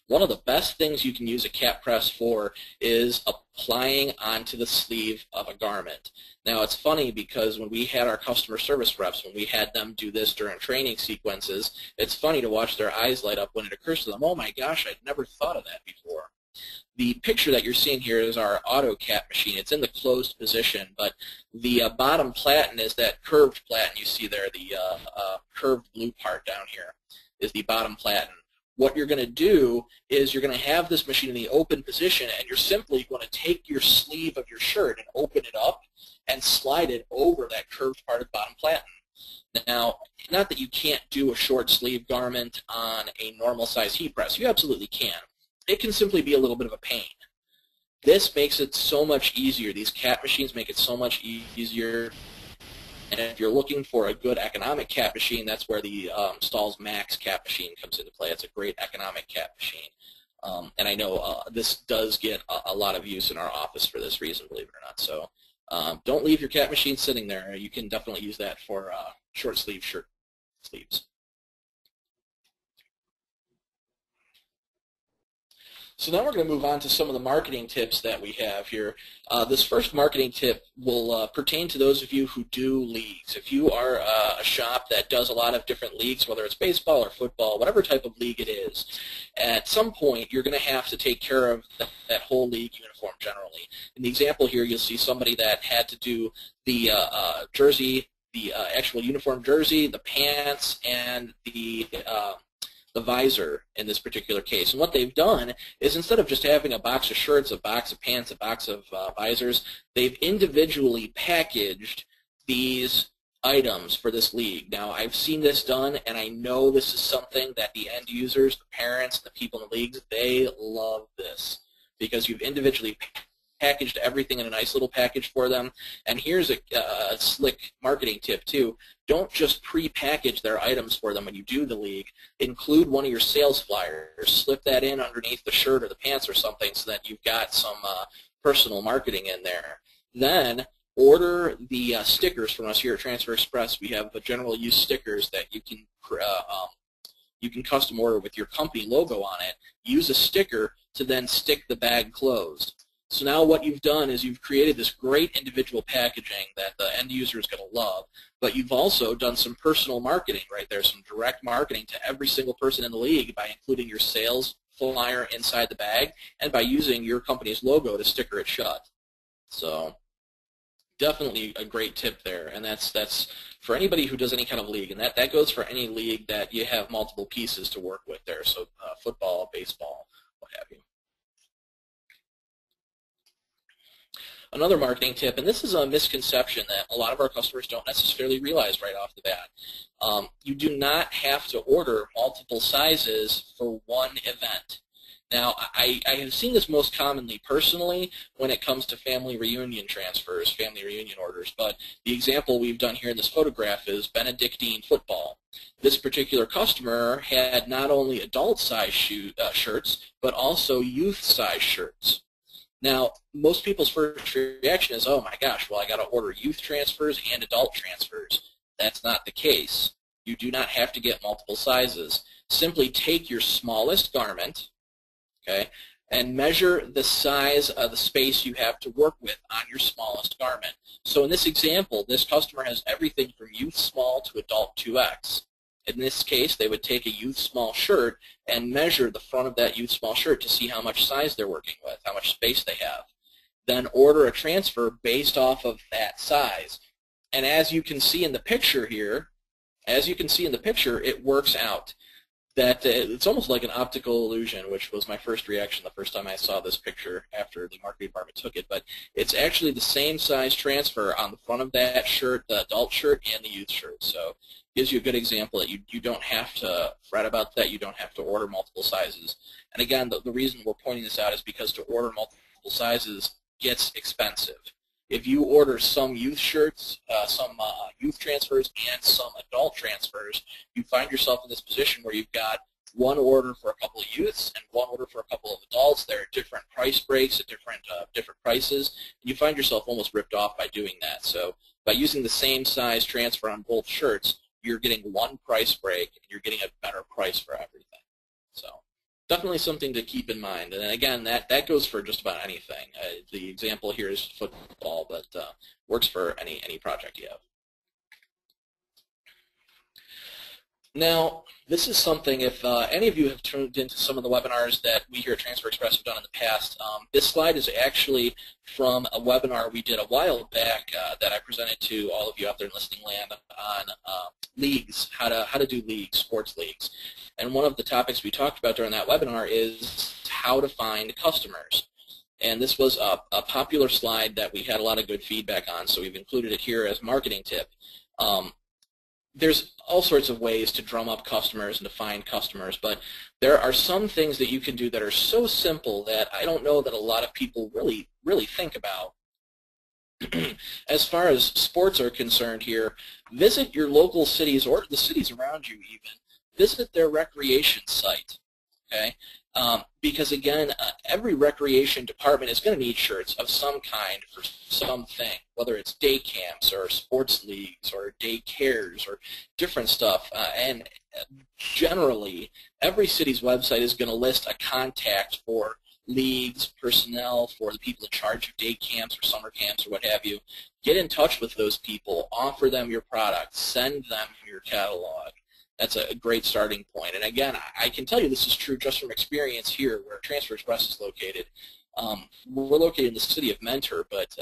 One of the best things you can use a cap press for is applying onto the sleeve of a garment. Now, it's funny because when we had our customer service reps, when we had them do this during training sequences, it's funny to watch their eyes light up when it occurs to them, oh my gosh, I'd never thought of that before. The picture that you're seeing here is our auto cap machine. It's in the closed position, but the bottom platen is that curved platen you see there, the curved blue part down here is the bottom platen. What you're going to do is you're going to have this machine in the open position, and you're simply going to take your sleeve of your shirt and open it up and slide it over that curved part of bottom platen. Now, not that you can't do a short sleeve garment on a normal size heat press. You absolutely can. It can simply be a little bit of a pain. This makes it so much easier. These cap machines make it so much easier. And if you're looking for a good economic cap machine, that's where the Stalls Max cap machine comes into play. It's a great economic cap machine. And I know this does get a lot of use in our office for this reason, believe it or not. So don't leave your cap machine sitting there. You can definitely use that for short sleeve shirt sleeves. So now we're going to move on to some of the marketing tips that we have here. This first marketing tip will pertain to those of you who do leagues. If you are a shop that does a lot of different leagues, whether it's baseball or football, whatever type of league it is, at some point you're going to have to take care of that whole league uniform generally. In the example here, you'll see somebody that had to do the jersey, the actual uniform jersey, the pants, and the visor in this particular case. And what they've done is instead of just having a box of shirts, a box of pants, a box of visors, they've individually packaged these items for this league. Now, I've seen this done, and I know this is something that the end users, the parents, the people in the leagues, they love this because you've individually packaged everything in a nice little package for them. And here's a slick marketing tip too. Don't just pre-package their items for them when you do the league. Include one of your sales flyers. Slip that in underneath the shirt or the pants or something so that you've got some personal marketing in there. Then order the stickers from us here at Transfer Express. We have general use stickers that you can custom order with your company logo on it. Use a sticker to then stick the bag closed. So now what you've done is you've created this great individual packaging that the end user is going to love, but you've also done some personal marketing right there, some direct marketing to every single person in the league by including your sales flyer inside the bag and by using your company's logo to sticker it shut. So definitely a great tip there, and that's for anybody who does any kind of league, and that goes for any league that you have multiple pieces to work with there, so football, baseball, what have you. Another marketing tip, and this is a misconception that a lot of our customers don't necessarily realize right off the bat. You do not have to order multiple sizes for one event. Now, I have seen this most commonly personally when it comes to family reunion transfers, family reunion orders, but the example we've done here in this photograph is Benedictine football. This particular customer had not only adult size shirts, but also youth size shirts. Now, most people's first reaction is, oh my gosh, well I got to order youth transfers and adult transfers. That's not the case. You do not have to get multiple sizes. Simply take your smallest garment, okay, and measure the size of the space you have to work with on your smallest garment. So in this example, this customer has everything from youth small to adult 2X. In this case, they would take a youth small shirt and measure the front of that youth small shirt to see how much size they're working with, how much space they have. Then order a transfer based off of that size. And as you can see in the picture here, it works out. That it's almost like an optical illusion, which was my first reaction the first time I saw this picture after the marketing department took it. But it's actually the same size transfer on the front of that shirt, the adult shirt, and the youth shirt. So it gives you a good example that you don't have to fret about that. You don't have to order multiple sizes. And again, the reason we're pointing this out is because to order multiple sizes gets expensive. If you order some youth shirts, some youth transfers, and some adult transfers, you find yourself in this position where you've got one order for a couple of youths and one order for a couple of adults. There are different price breaks at different prices, and you find yourself almost ripped off by doing that. So by using the same size transfer on both shirts, you're getting one price break, and you're getting a better price for everything. So definitely something to keep in mind. And again, that goes for just about anything. The example here is football, but works for any project you have. Now, this is something, if any of you have tuned into some of the webinars that we here at Transfer Express have done in the past, this slide is actually from a webinar we did a while back that I presented to all of you out there in listening land on leagues, how to do leagues, sports leagues. And one of the topics we talked about during that webinar is how to find customers. And this was a popular slide that we had a lot of good feedback on, so we've included it here as a marketing tip. There's all sorts of ways to drum up customers and to find customers, but there are some things that you can do that are so simple that I don't know that a lot of people really think about. As far as sports are concerned here, visit your local cities or the cities around you even. Visit their recreation site, okay? Because again, every recreation department is going to need shirts of some kind for something, whether it's day camps or sports leagues or day cares or different stuff. And generally, every city's website is going to list a contact for leagues, personnel, for the people in charge of day camps or summer camps or what have you. Get in touch with those people, offer them your product, send them your catalog. That's a great starting point. And again, I can tell you this is true just from experience here where Transfer Express is located. We're located in the city of Mentor, but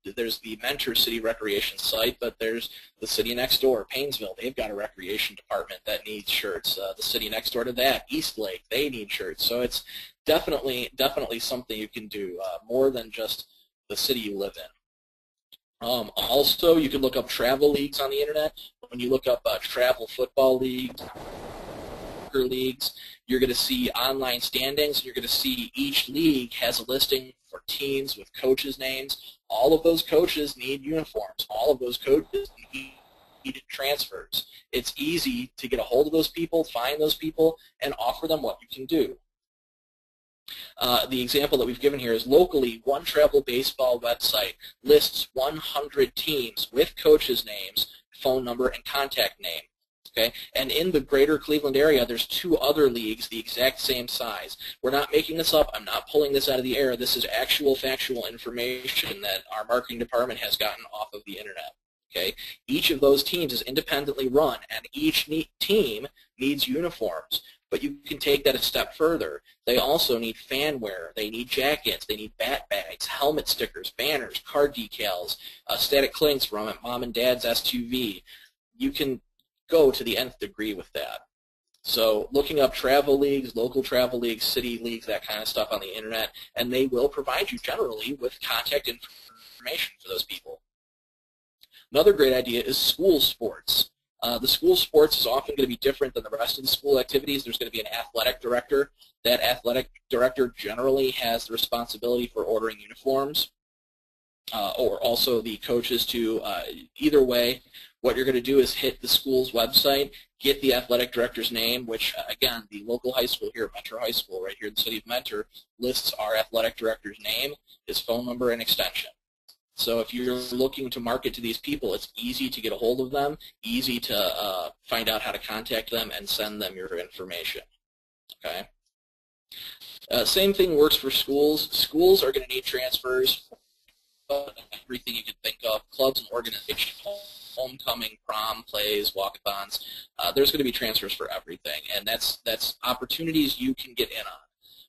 there's the Mentor City Recreation site, but there's the city next door, Painesville. They've got a recreation department that needs shirts. The city next door to that, Eastlake, they need shirts. So it's definitely something you can do, more than just the city you live in. Also, you can look up travel leagues on the internet. When you look up travel football leagues, you're going to see online standings. You're going to see each league has a listing for teams with coaches' names. All of those coaches need uniforms. All of those coaches need transfers. It's easy to get a hold of those people, find those people, and offer them what you can do. The example that we've given here is locally, One Travel Baseball website lists 100 teams with coaches' names, phone number, and contact name. Okay? And in the greater Cleveland area, there's 2 other leagues the exact same size. We're not making this up. I'm not pulling this out of the air. This is actual factual information that our marketing department has gotten off of the internet. Okay? Each of those teams is independently run, and each team needs uniforms. But you can take that a step further. They also need fan wear. They need jackets. They need bat bags, helmet stickers, banners, car decals, static clinks from Mom and Dad's SUV. You can go to the nth degree with that. So looking up travel leagues, local travel leagues, city leagues, that kind of stuff on the internet, and they will provide you generally with contact information for those people. Another great idea is school sports. The school sports is often going to be different than the rest of the school activities. There's going to be an athletic director. That athletic director generally has the responsibility for ordering uniforms, or also the coaches to, either way, what you're going to do is hit the school's website, get the athletic director's name, which, again, the local high school here at Mentor High School, right here in the city of Mentor, lists our athletic director's name, his phone number, and extension. So if you're looking to market to these people, it's easy to get a hold of them, easy to find out how to contact them and send them your information. Okay. Same thing works for schools. Schools are going to need transfers, everything you can think of, clubs and organizations, homecoming, prom, plays, walkathons. There's going to be transfers for everything, and that's opportunities you can get in on.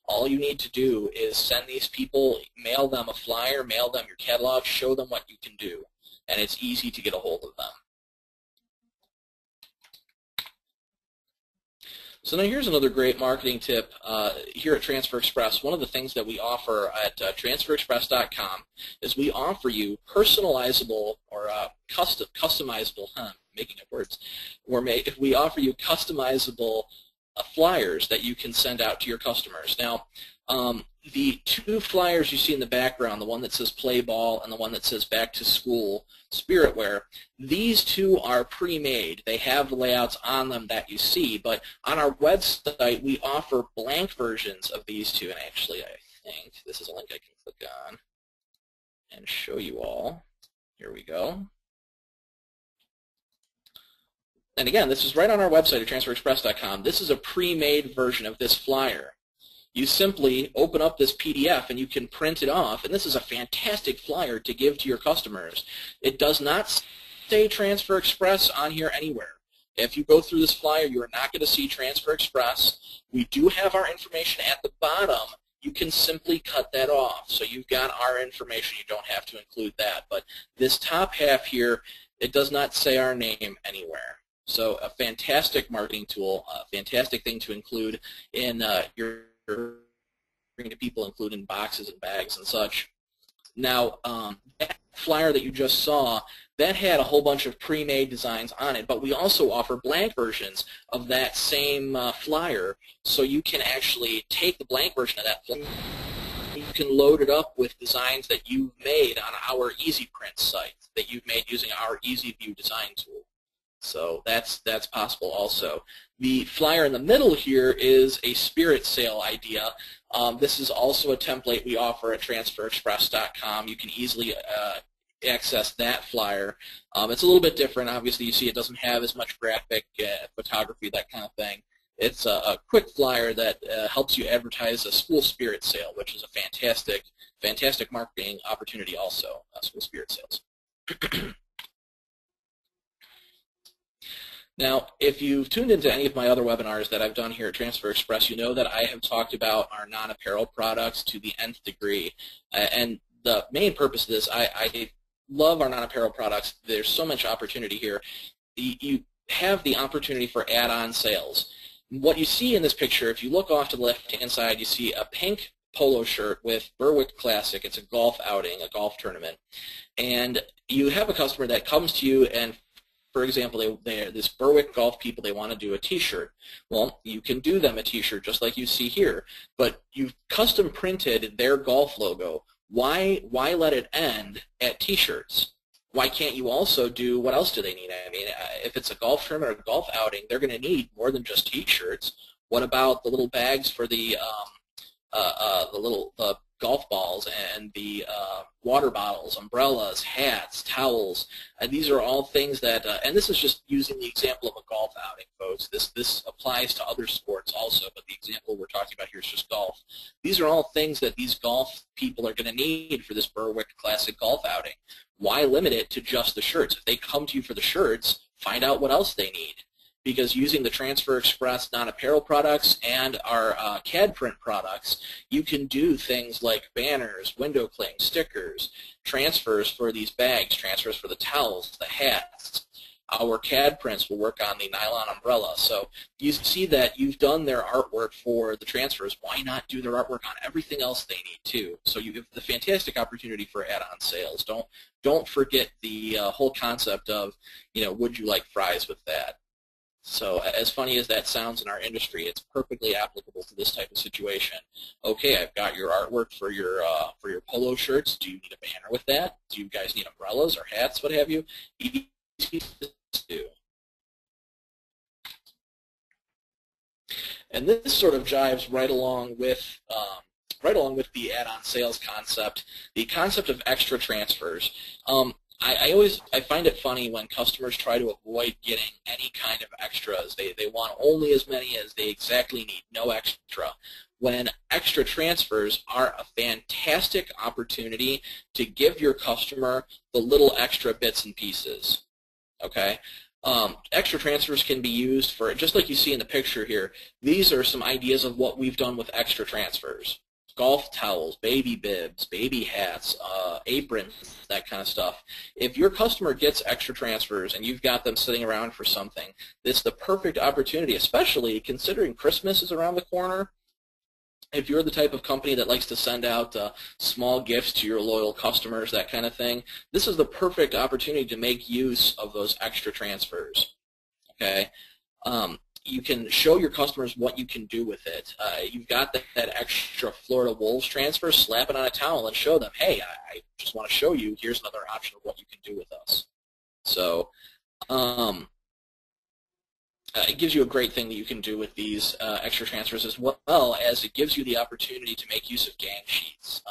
All you need to do is send these people, mail them a flyer, mail them your catalog, show them what you can do, and it's easy to get a hold of them. So now here's another great marketing tip here at Transfer Express. One of the things that we offer at transferexpress.com is we offer you personalizable or customizable, making up words, we offer you customizable flyers that you can send out to your customers. Now, the two flyers you see in the background, the one that says play ball and the one that says back to school spirit wear, these two are pre-made. They have layouts on them that you see, but on our website we offer blank versions of these two, and actually I think this is a link I can click on and show you all. Here we go. And again, this is right on our website at transferexpress.com. This is a pre-made version of this flyer. You simply open up this PDF and you can print it off, and this is a fantastic flyer to give to your customers. It does not say Transfer Express on here anywhere. If you go through this flyer, you are not going to see Transfer Express. We do have our information at the bottom. You can simply cut that off. So you've got our information. You don't have to include that. But this top half here, it does not say our name anywhere. So a fantastic marketing tool, a fantastic thing to include in your bringing to people, include in boxes and bags and such. Now, that flyer that you just saw, that had a whole bunch of pre-made designs on it, but we also offer blank versions of that same flyer, so you can actually take the blank version of that flyer. You can load it up with designs that you've made on our EasyPrint site, that you've made using our EasyView design tool. So that's possible also. The flyer in the middle here is a spirit sale idea. This is also a template we offer at transferexpress.com. You can easily access that flyer. It's a little bit different. Obviously, you see it doesn't have as much graphic photography, that kind of thing. It's a quick flyer that helps you advertise a school spirit sale, which is a fantastic marketing opportunity also, school spirit sales. Now, if you've tuned into any of my other webinars that I've done here at Transfer Express, you know that I have talked about our non-apparel products to the nth degree. And the main purpose of this, I love our non-apparel products. There's so much opportunity here. You have the opportunity for add-on sales. What you see in this picture, if you look off to the left-hand side, you see a pink polo shirt with Berwick Classic. It's a golf outing, a golf tournament. And you have a customer that comes to you and, for example, this Berwick Golf people, they want to do a T-shirt. Well, you can do them a T-shirt just like you see here, but you've custom printed their golf logo. Why let it end at T-shirts? Why can't you also do, what else do they need? I mean, if it's a golf tournament or a golf outing, they're going to need more than just T-shirts. What about the little bags for the golf balls and the water bottles, umbrellas, hats, towels? These are all things that, and this is just using the example of a golf outing, folks. This applies to other sports also, but the example we're talking about here is just golf. These are all things that these golf people are going to need for this Berwick Classic golf outing. Why limit it to just the shirts? If they come to you for the shirts, find out what else they need. Because using the Transfer Express non-apparel products and our CAD print products, you can do things like banners, window clings, stickers, transfers for these bags, transfers for the towels, the hats. Our CAD prints will work on the nylon umbrella. So you see that you've done their artwork for the transfers. Why not do their artwork on everything else they need too? So you have the fantastic opportunity for add-on sales. Don't forget the whole concept of, would you like fries with that? So as funny as that sounds in our industry, it's perfectly applicable to this type of situation. Okay, I've got your artwork for your polo shirts. Do you need a banner with that? Do you guys need umbrellas or hats, what have you? Easy to do. And this sort of jives right along with the add-on sales concept, the concept of extra transfers. I find it funny when customers try to avoid getting any kind of extras. They want only as many as they exactly need, no extra. When extra transfers are a fantastic opportunity to give your customer the little extra bits and pieces. Okay? Extra transfers can be used for, just like you see in the picture here, these are some ideas of what we've done with extra transfers. Golf towels, baby bibs, baby hats, aprons, that kind of stuff. If your customer gets extra transfers and you've got them sitting around for something, this is the perfect opportunity, especially considering Christmas is around the corner. If you're the type of company that likes to send out small gifts to your loyal customers, that kind of thing, this is the perfect opportunity to make use of those extra transfers. Okay? You can show your customers what you can do with it. You've got that extra Florida Wolves transfer, slap it on a towel and show them, hey, I just want to show you, here's another option of what you can do with us. So it gives you a great thing that you can do with these extra transfers, as well as it gives you the opportunity to make use of gang sheets.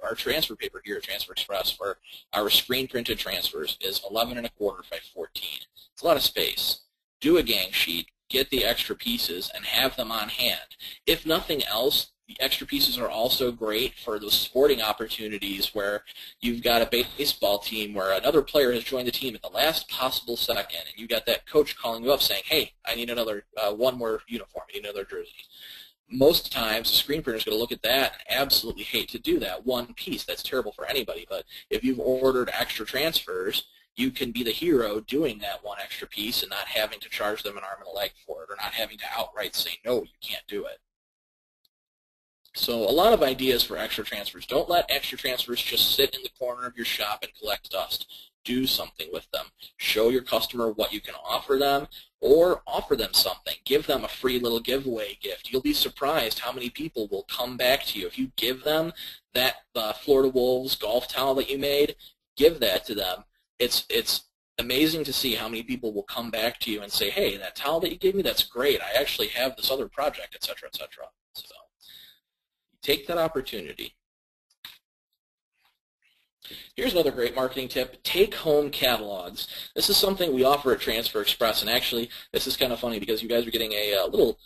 Our transfer paper here at Transfer Express for our screen printed transfers is 11 1/4 by 14. It's a lot of space. Do a gang sheet, get the extra pieces, and have them on hand. If nothing else, the extra pieces are also great for those sporting opportunities where you've got a baseball team where another player has joined the team at the last possible second, and you got that coach calling you up saying, hey, I need another one more uniform, I need another jersey. Most times, the screen printer is going to look at that and absolutely hate to do that one piece. That's terrible for anybody. But if you've ordered extra transfers, you can be the hero doing that one extra piece and not having to charge them an arm and a leg for it, or not having to outright say, no, you can't do it. So a lot of ideas for extra transfers. Don't let extra transfers just sit in the corner of your shop and collect dust. Do something with them. Show your customer what you can offer them, or offer them something. Give them a free little giveaway gift. You'll be surprised how many people will come back to you. If you give them that Florida Wolves golf towel that you made, give that to them. It's amazing to see how many people will come back to you and say, hey, that towel that you gave me, that's great. I actually have this other project, etc., etc. So take that opportunity. Here's another great marketing tip. Take-home catalogs. This is something we offer at Transfer Express, and actually this is kind of funny because you guys are getting a little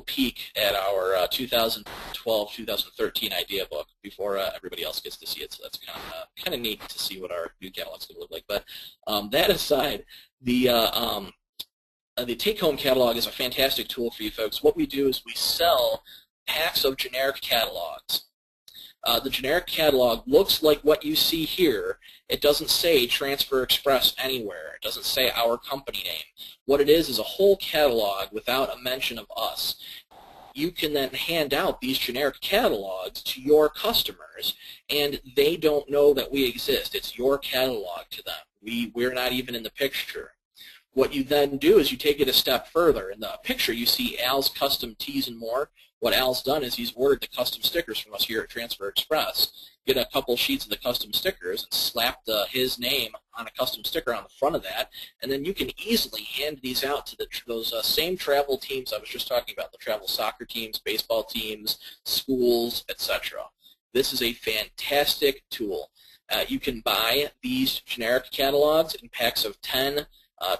peek at our 2012-2013 idea book before everybody else gets to see it. So that's kind of neat to see what our new catalog's going to look like. But that aside, the take-home catalog is a fantastic tool for you folks. What we do is we sell packs of generic catalogs. The generic catalog looks like what you see here. It doesn't say Transfer Express anywhere. It doesn't say our company name. What it is a whole catalog without a mention of us. You can then hand out these generic catalogs to your customers, and they don't know that we exist. It's your catalog to them. We're not even in the picture. What you then do is you take it a step further. In the picture, you see Al's Custom Tees and More. What Al's done is he's ordered the custom stickers from us here at Transfer Express. Get a couple sheets of the custom stickers and slap his name on a custom sticker on the front of that, and then you can easily hand these out to those same travel teams I was just talking about, the travel soccer teams, baseball teams, schools, etc. This is a fantastic tool. You can buy these generic catalogs in packs of 10,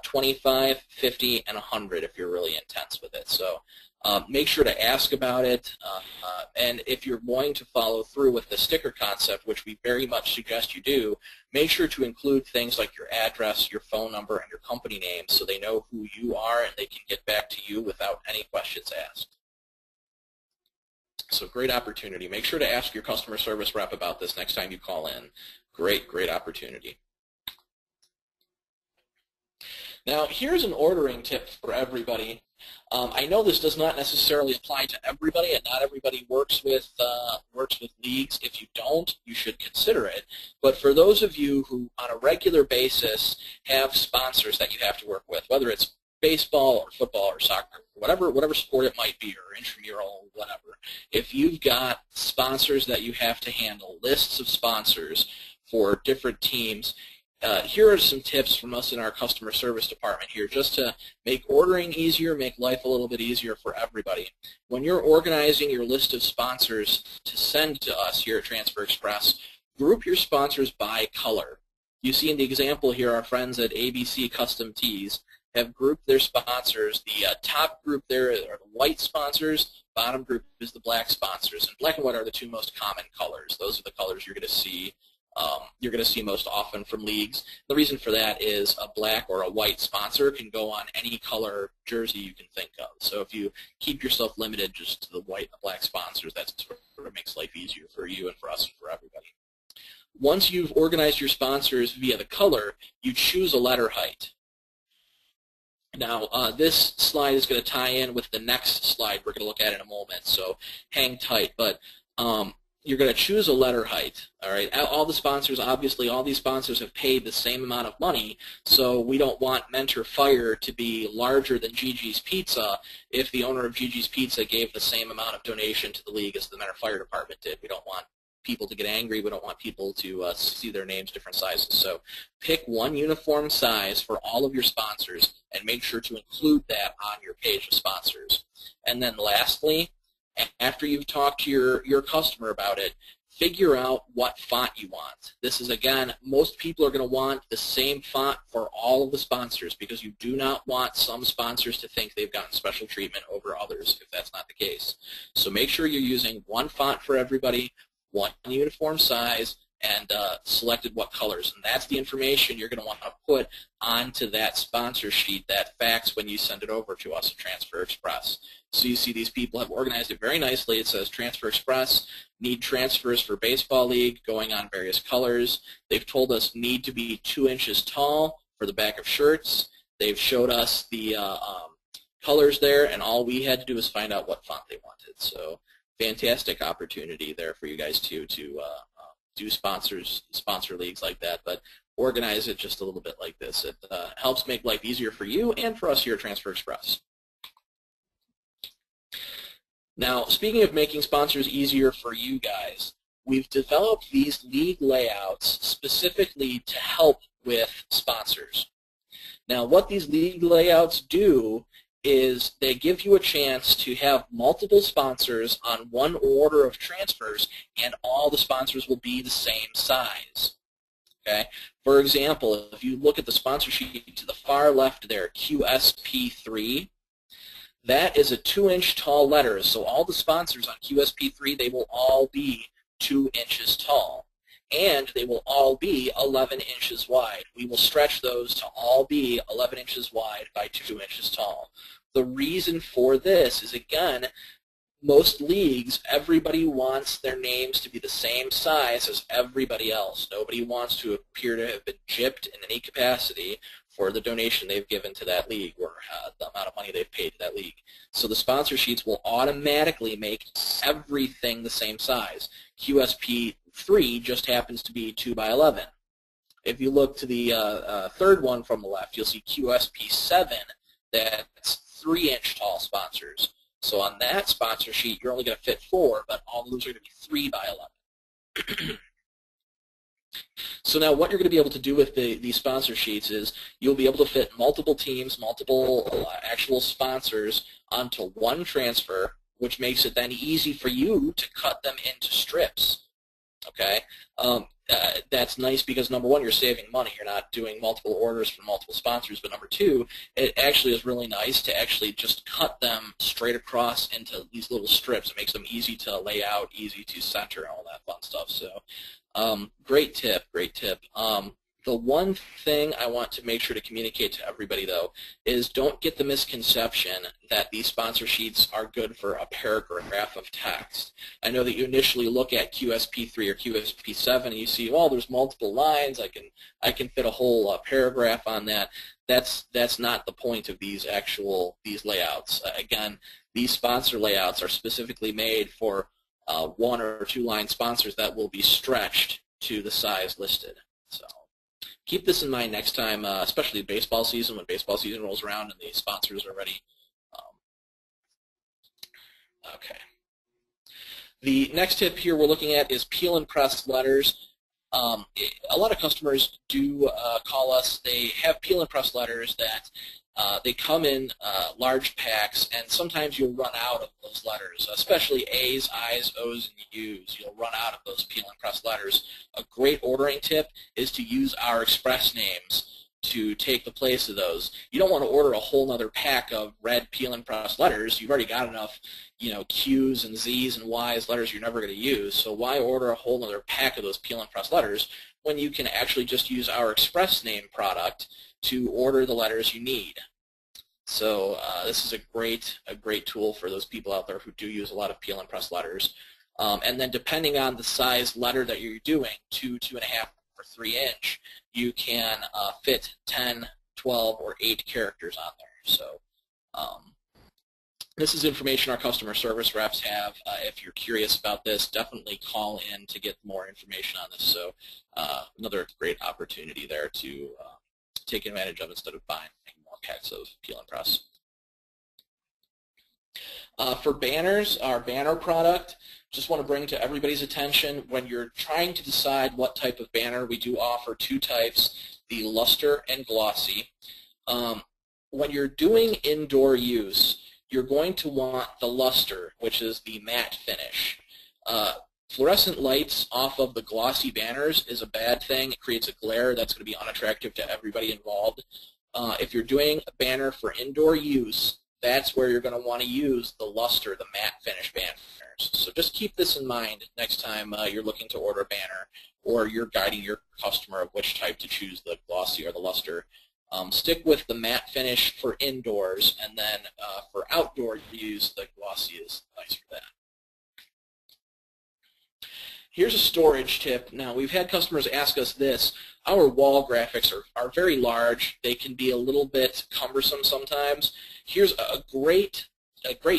25, 50, and 100 if you're really intense with it. So make sure to ask about it, and if you're going to follow through with the sticker concept, which we very much suggest you do, make sure to include things like your address, your phone number, and your company name so they know who you are and they can get back to you without any questions asked. So great opportunity. Make sure to ask your customer service rep about this next time you call in. Great, great opportunity. Now, here's an ordering tip for everybody. I know this does not necessarily apply to everybody, and not everybody works with leagues. If you don't, you should consider it. But for those of you who, on a regular basis, have sponsors that you have to work with, whether it's baseball or football or soccer, whatever sport it might be, or intramural, whatever, if you've got sponsors that you have to handle, lists of sponsors for different teams, here are some tips from us in our customer service department here, just to make ordering easier, make life a little bit easier for everybody. When you're organizing your list of sponsors to send to us here at Transfer Express, group your sponsors by color. You see in the example here, our friends at ABC Custom Tees have grouped their sponsors. The top group there are the white sponsors, bottom group is the black sponsors, and black and white are the two most common colors. Those are the colors you're going to see most often from leagues. The reason for that is a black or a white sponsor can go on any color jersey you can think of. So if you keep yourself limited just to the white and the black sponsors, that's what makes life easier for you and for us and for everybody. Once you've organized your sponsors via the color, you choose a letter height. Now, this slide is going to tie in with the next slide we're going to look at in a moment, so hang tight. But you're going to choose a letter height, all right? All the sponsors, obviously, all these sponsors have paid the same amount of money, so we don't want Mentor Fire to be larger than Gigi's Pizza if the owner of Gigi's Pizza gave the same amount of donation to the league as the Mentor Fire Department did. We don't want people to get angry. We don't want people to see their names different sizes. So pick one uniform size for all of your sponsors and make sure to include that on your page of sponsors. And then lastly, after you've talked to your customer about it, figure out what font you want. This is, again, most people are going to want the same font for all of the sponsors because you do not want some sponsors to think they've gotten special treatment over others if that's not the case. So make sure you're using one font for everybody, one uniform size, and selected what colors. And that's the information you're going to want to put onto that sponsor sheet, that fax, when you send it over to us at Transfer Express. So you see these people have organized it very nicely. It says Transfer Express, need transfers for baseball league, going on various colors. They've told us need to be 2 inches tall for the back of shirts. They've showed us the colors there, and all we had to do was find out what font they wanted. So fantastic opportunity there for you guys to do sponsor leagues like that, but organize it just a little bit like this. It helps make life easier for you and for us here at Transfer Express. Now, speaking of making sponsors easier for you guys, we've developed these league layouts specifically to help with sponsors. Now, what these league layouts do is they give you a chance to have multiple sponsors on one order of transfers, and all the sponsors will be the same size. Okay? For example, if you look at the sponsor sheet to the far left there, QSP3, that is a 2-inch tall letter. So all the sponsors on QSP3, they will all be 2 inches tall. And they will all be 11 inches wide. We will stretch those to all be 11 inches wide by 2 inches tall. The reason for this is, again, most leagues, everybody wants their names to be the same size as everybody else. Nobody wants to appear to have been gypped in any capacity for the donation they've given to that league or the amount of money they've paid to that league. So the sponsor sheets will automatically make everything the same size. QSP3 just happens to be 2 by 11. If you look to the third one from the left, you'll see QSP7, that's 3-inch tall sponsors. So on that sponsor sheet, you're only going to fit 4, but all of those are going to be 3 by 11. So now what you're going to be able to do with these sponsor sheets is you'll be able to fit multiple teams, multiple actual sponsors onto one transfer, which makes it then easy for you to cut them into strips. Okay? That's nice because, number one, you're saving money. You're not doing multiple orders from multiple sponsors. But number two, it actually is really nice to actually just cut them straight across into these little strips. It makes them easy to lay out, easy to center, all that fun stuff. So great tip, great tip. The one thing I want to make sure to communicate to everybody, though, is don't get the misconception that these sponsor sheets are good for a paragraph of text. I know that you initially look at QSP3 or QSP7 and you see, well, there's multiple lines. I can fit a whole paragraph on that. That's not the point of these layouts. Again, these sponsor layouts are specifically made for 1 or 2 line sponsors that will be stretched to the size listed. So keep this in mind next time, especially baseball season, when baseball season rolls around and the sponsors are ready. Okay. The next tip here we're looking at is peel and press letters. A lot of customers do call us. They have peel and press letters that they come in large packs, and sometimes you'll run out of those letters, especially A's, I's, O's, and U's. You'll run out of those peel and press letters. A great ordering tip is to use our express names to take the place of those. You don't want to order a whole other pack of red peel and press letters. You've already got enough, Q's and Z's and Y's letters you're never going to use. So why order a whole other pack of those peel and press letters when you can actually just use our express name product to order the letters you need? So this is a great tool for those people out there who do use a lot of peel and press letters. And then depending on the size letter that you're doing, 2, 2.5, or 3 inch, you can fit 10, 12, or 8 characters on there. So this is information our customer service reps have. If you're curious about this, definitely call in to get more information on this. So another great opportunity there to take advantage of instead of buying more packs of peel and press. For banners, our banner product, just want to bring to everybody's attention, when you're trying to decide what type of banner, we do offer 2 types, the luster and glossy. When you're doing indoor use, you're going to want the luster, which is the matte finish. Fluorescent lights off of the glossy banners is a bad thing. It creates a glare that's going to be unattractive to everybody involved. If you're doing a banner for indoor use, that's where you're going to want to use the luster, the matte finish banners. So just keep this in mind next time you're looking to order a banner or you're guiding your customer of which type to choose, the glossy or the luster. Stick with the matte finish for indoors, and then for outdoor use, the glossy is nice for that. Here's a storage tip. Now, we've had customers ask us this. Our wall graphics are very large. They can be a little bit cumbersome sometimes. Here's a great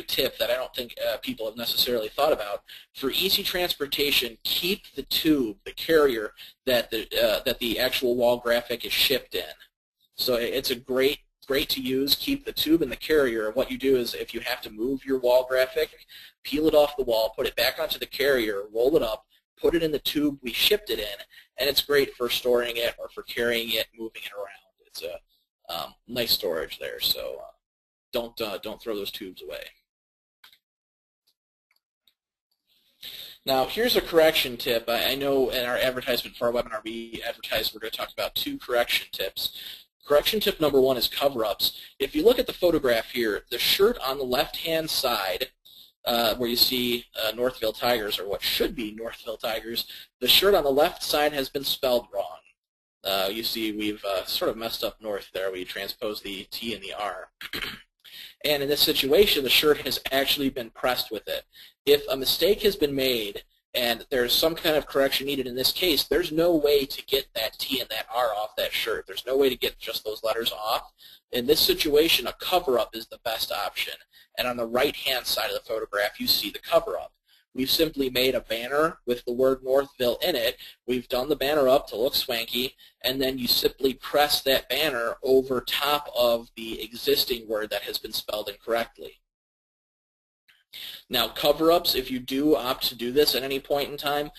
tip that I don't think people have necessarily thought about. For easy transportation, keep the tube, the carrier that the actual wall graphic is shipped in. So it's a great to use. Keep the tube and the carrier. What you do is, if you have to move your wall graphic, peel it off the wall, put it back onto the carrier, roll it up, put it in the tube we shipped it in, and it's great for storing it or for carrying it, moving it around. It's a nice storage there, so don't throw those tubes away. Now, here's a correction tip. I know in our advertisement for our webinar, we advertised we're going to talk about 2 correction tips. Correction tip number 1 is cover-ups. If you look at the photograph here, the shirt on the left-hand side, where you see Northville Tigers, or what should be Northville Tigers, the shirt on the left side has been spelled wrong. You see we've sort of messed up north there. We transposed the T and the R. And in this situation, the shirt has actually been pressed with it. If a mistake has been made and there's some kind of correction needed in this case, there's no way to get that T and that R off that shirt. There's no way to get just those letters off. In this situation, a cover-up is the best option. And on the right-hand side of the photograph, you see the cover-up. We've simply made a banner with the word Northville in it. We've done the banner up to look swanky, and then you simply press that banner over top of the existing word that has been spelled incorrectly. Now, cover-ups, if you do opt to do this at any point in time,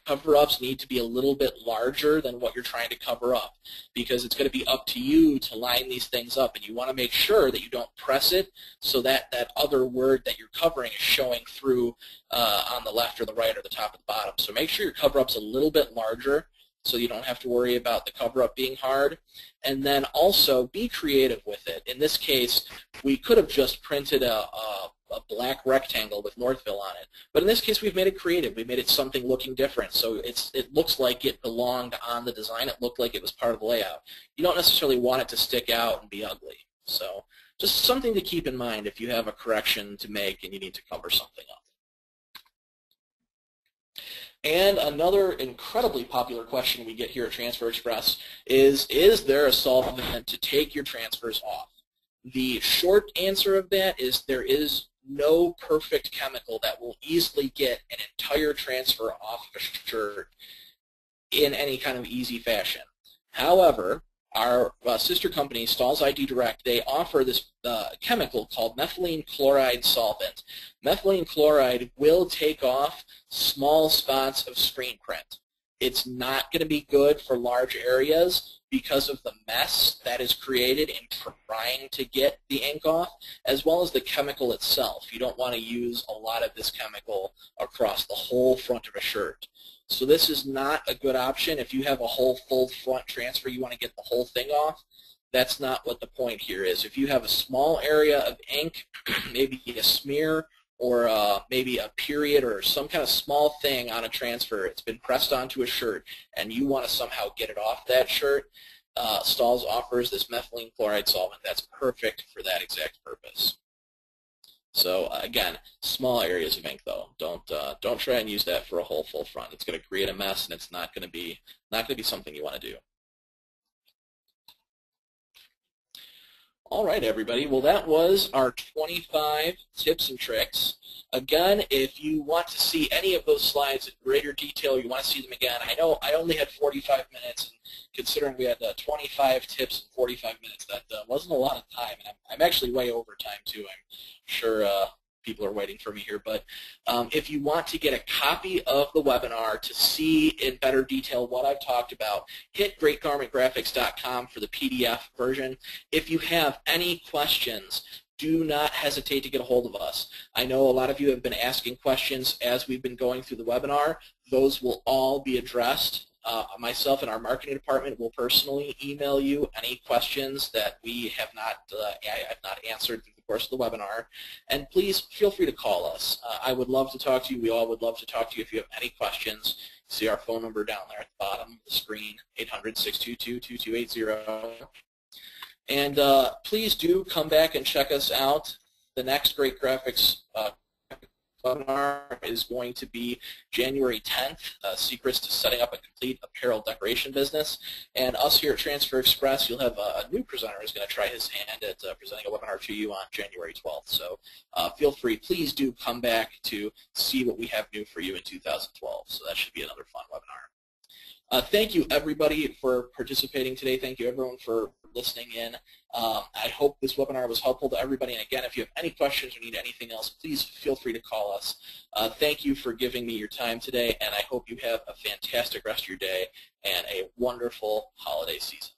cover-ups need to be a little bit larger than what you're trying to cover up, because it's going to be up to you to line these things up, and you want to make sure that you don't press it so that that other word that you're covering is showing through on the left or the right or the top or the bottom. So make sure your cover-up's a little bit larger so you don't have to worry about the cover-up being hard. And then also be creative with it. In this case, we could have just printed a black rectangle with Northville on it. But in this case, we've made it creative. We made it something looking different. So it looks like it belonged on the design. It looked like it was part of the layout. You don't necessarily want it to stick out and be ugly. So just something to keep in mind if you have a correction to make and you need to cover something up. And another incredibly popular question we get here at Transfer Express is there a solvent to take your transfers off? The short answer of that is there is no perfect chemical that will easily get an entire transfer off a shirt in any kind of easy fashion. However, our sister company, Stahl's ID Direct, they offer this chemical called methylene chloride solvent. Methylene chloride will take off small spots of screen print. It's not going to be good for large areas because of the mess that is created in trying to get the ink off, as well as the chemical itself. You don't want to use a lot of this chemical across the whole front of a shirt. So this is not a good option. If you have a whole full front transfer, you want to get the whole thing off. That's not what the point here is. If you have a small area of ink, maybe a smear, or maybe a period or some kind of small thing on a transfer, it's been pressed onto a shirt, and you want to somehow get it off that shirt, Stahl's offers this methylene chloride solvent. That's perfect for that exact purpose. So again, small areas of ink though. Don't try and use that for a whole full front. It's going to create a mess, and it's not going to be something you want to do. All right, everybody. Well, that was our 25 tips and tricks. Again, if you want to see any of those slides in greater detail, you want to see them again, I know I only had 45 minutes, and considering we had 25 tips in 45 minutes, that wasn't a lot of time. And I'm actually way over time, too. I'm sure people are waiting for me here. But if you want to get a copy of the webinar to see in better detail what I've talked about, hit greatgarmentgraphics.com for the PDF version. If you have any questions, do not hesitate to get a hold of us. I know a lot of you have been asking questions as we've been going through the webinar. Those will all be addressed. Myself and our marketing department will personally email you any questions that I have not answered through the course of the webinar. And please feel free to call us. I would love to talk to you. We all would love to talk to you if you have any questions. See our phone number down there at the bottom of the screen, 800-622-2280. And please do come back and check us out. The next Great Graphics webinar is going to be January 10th, Secrets to Setting Up a Complete Apparel Decoration Business. And us here at Transfer Express, you'll have a new presenter who's going to try his hand at presenting a webinar to you on January 12th. So feel free, please do come back to see what we have new for you in 2012. So that should be another fun webinar. Thank you, everybody, for participating today. Thank you, everyone, for listening in. I hope this webinar was helpful to everybody. And again, if you have any questions or need anything else, please feel free to call us. Thank you for giving me your time today, and I hope you have a fantastic rest of your day and a wonderful holiday season.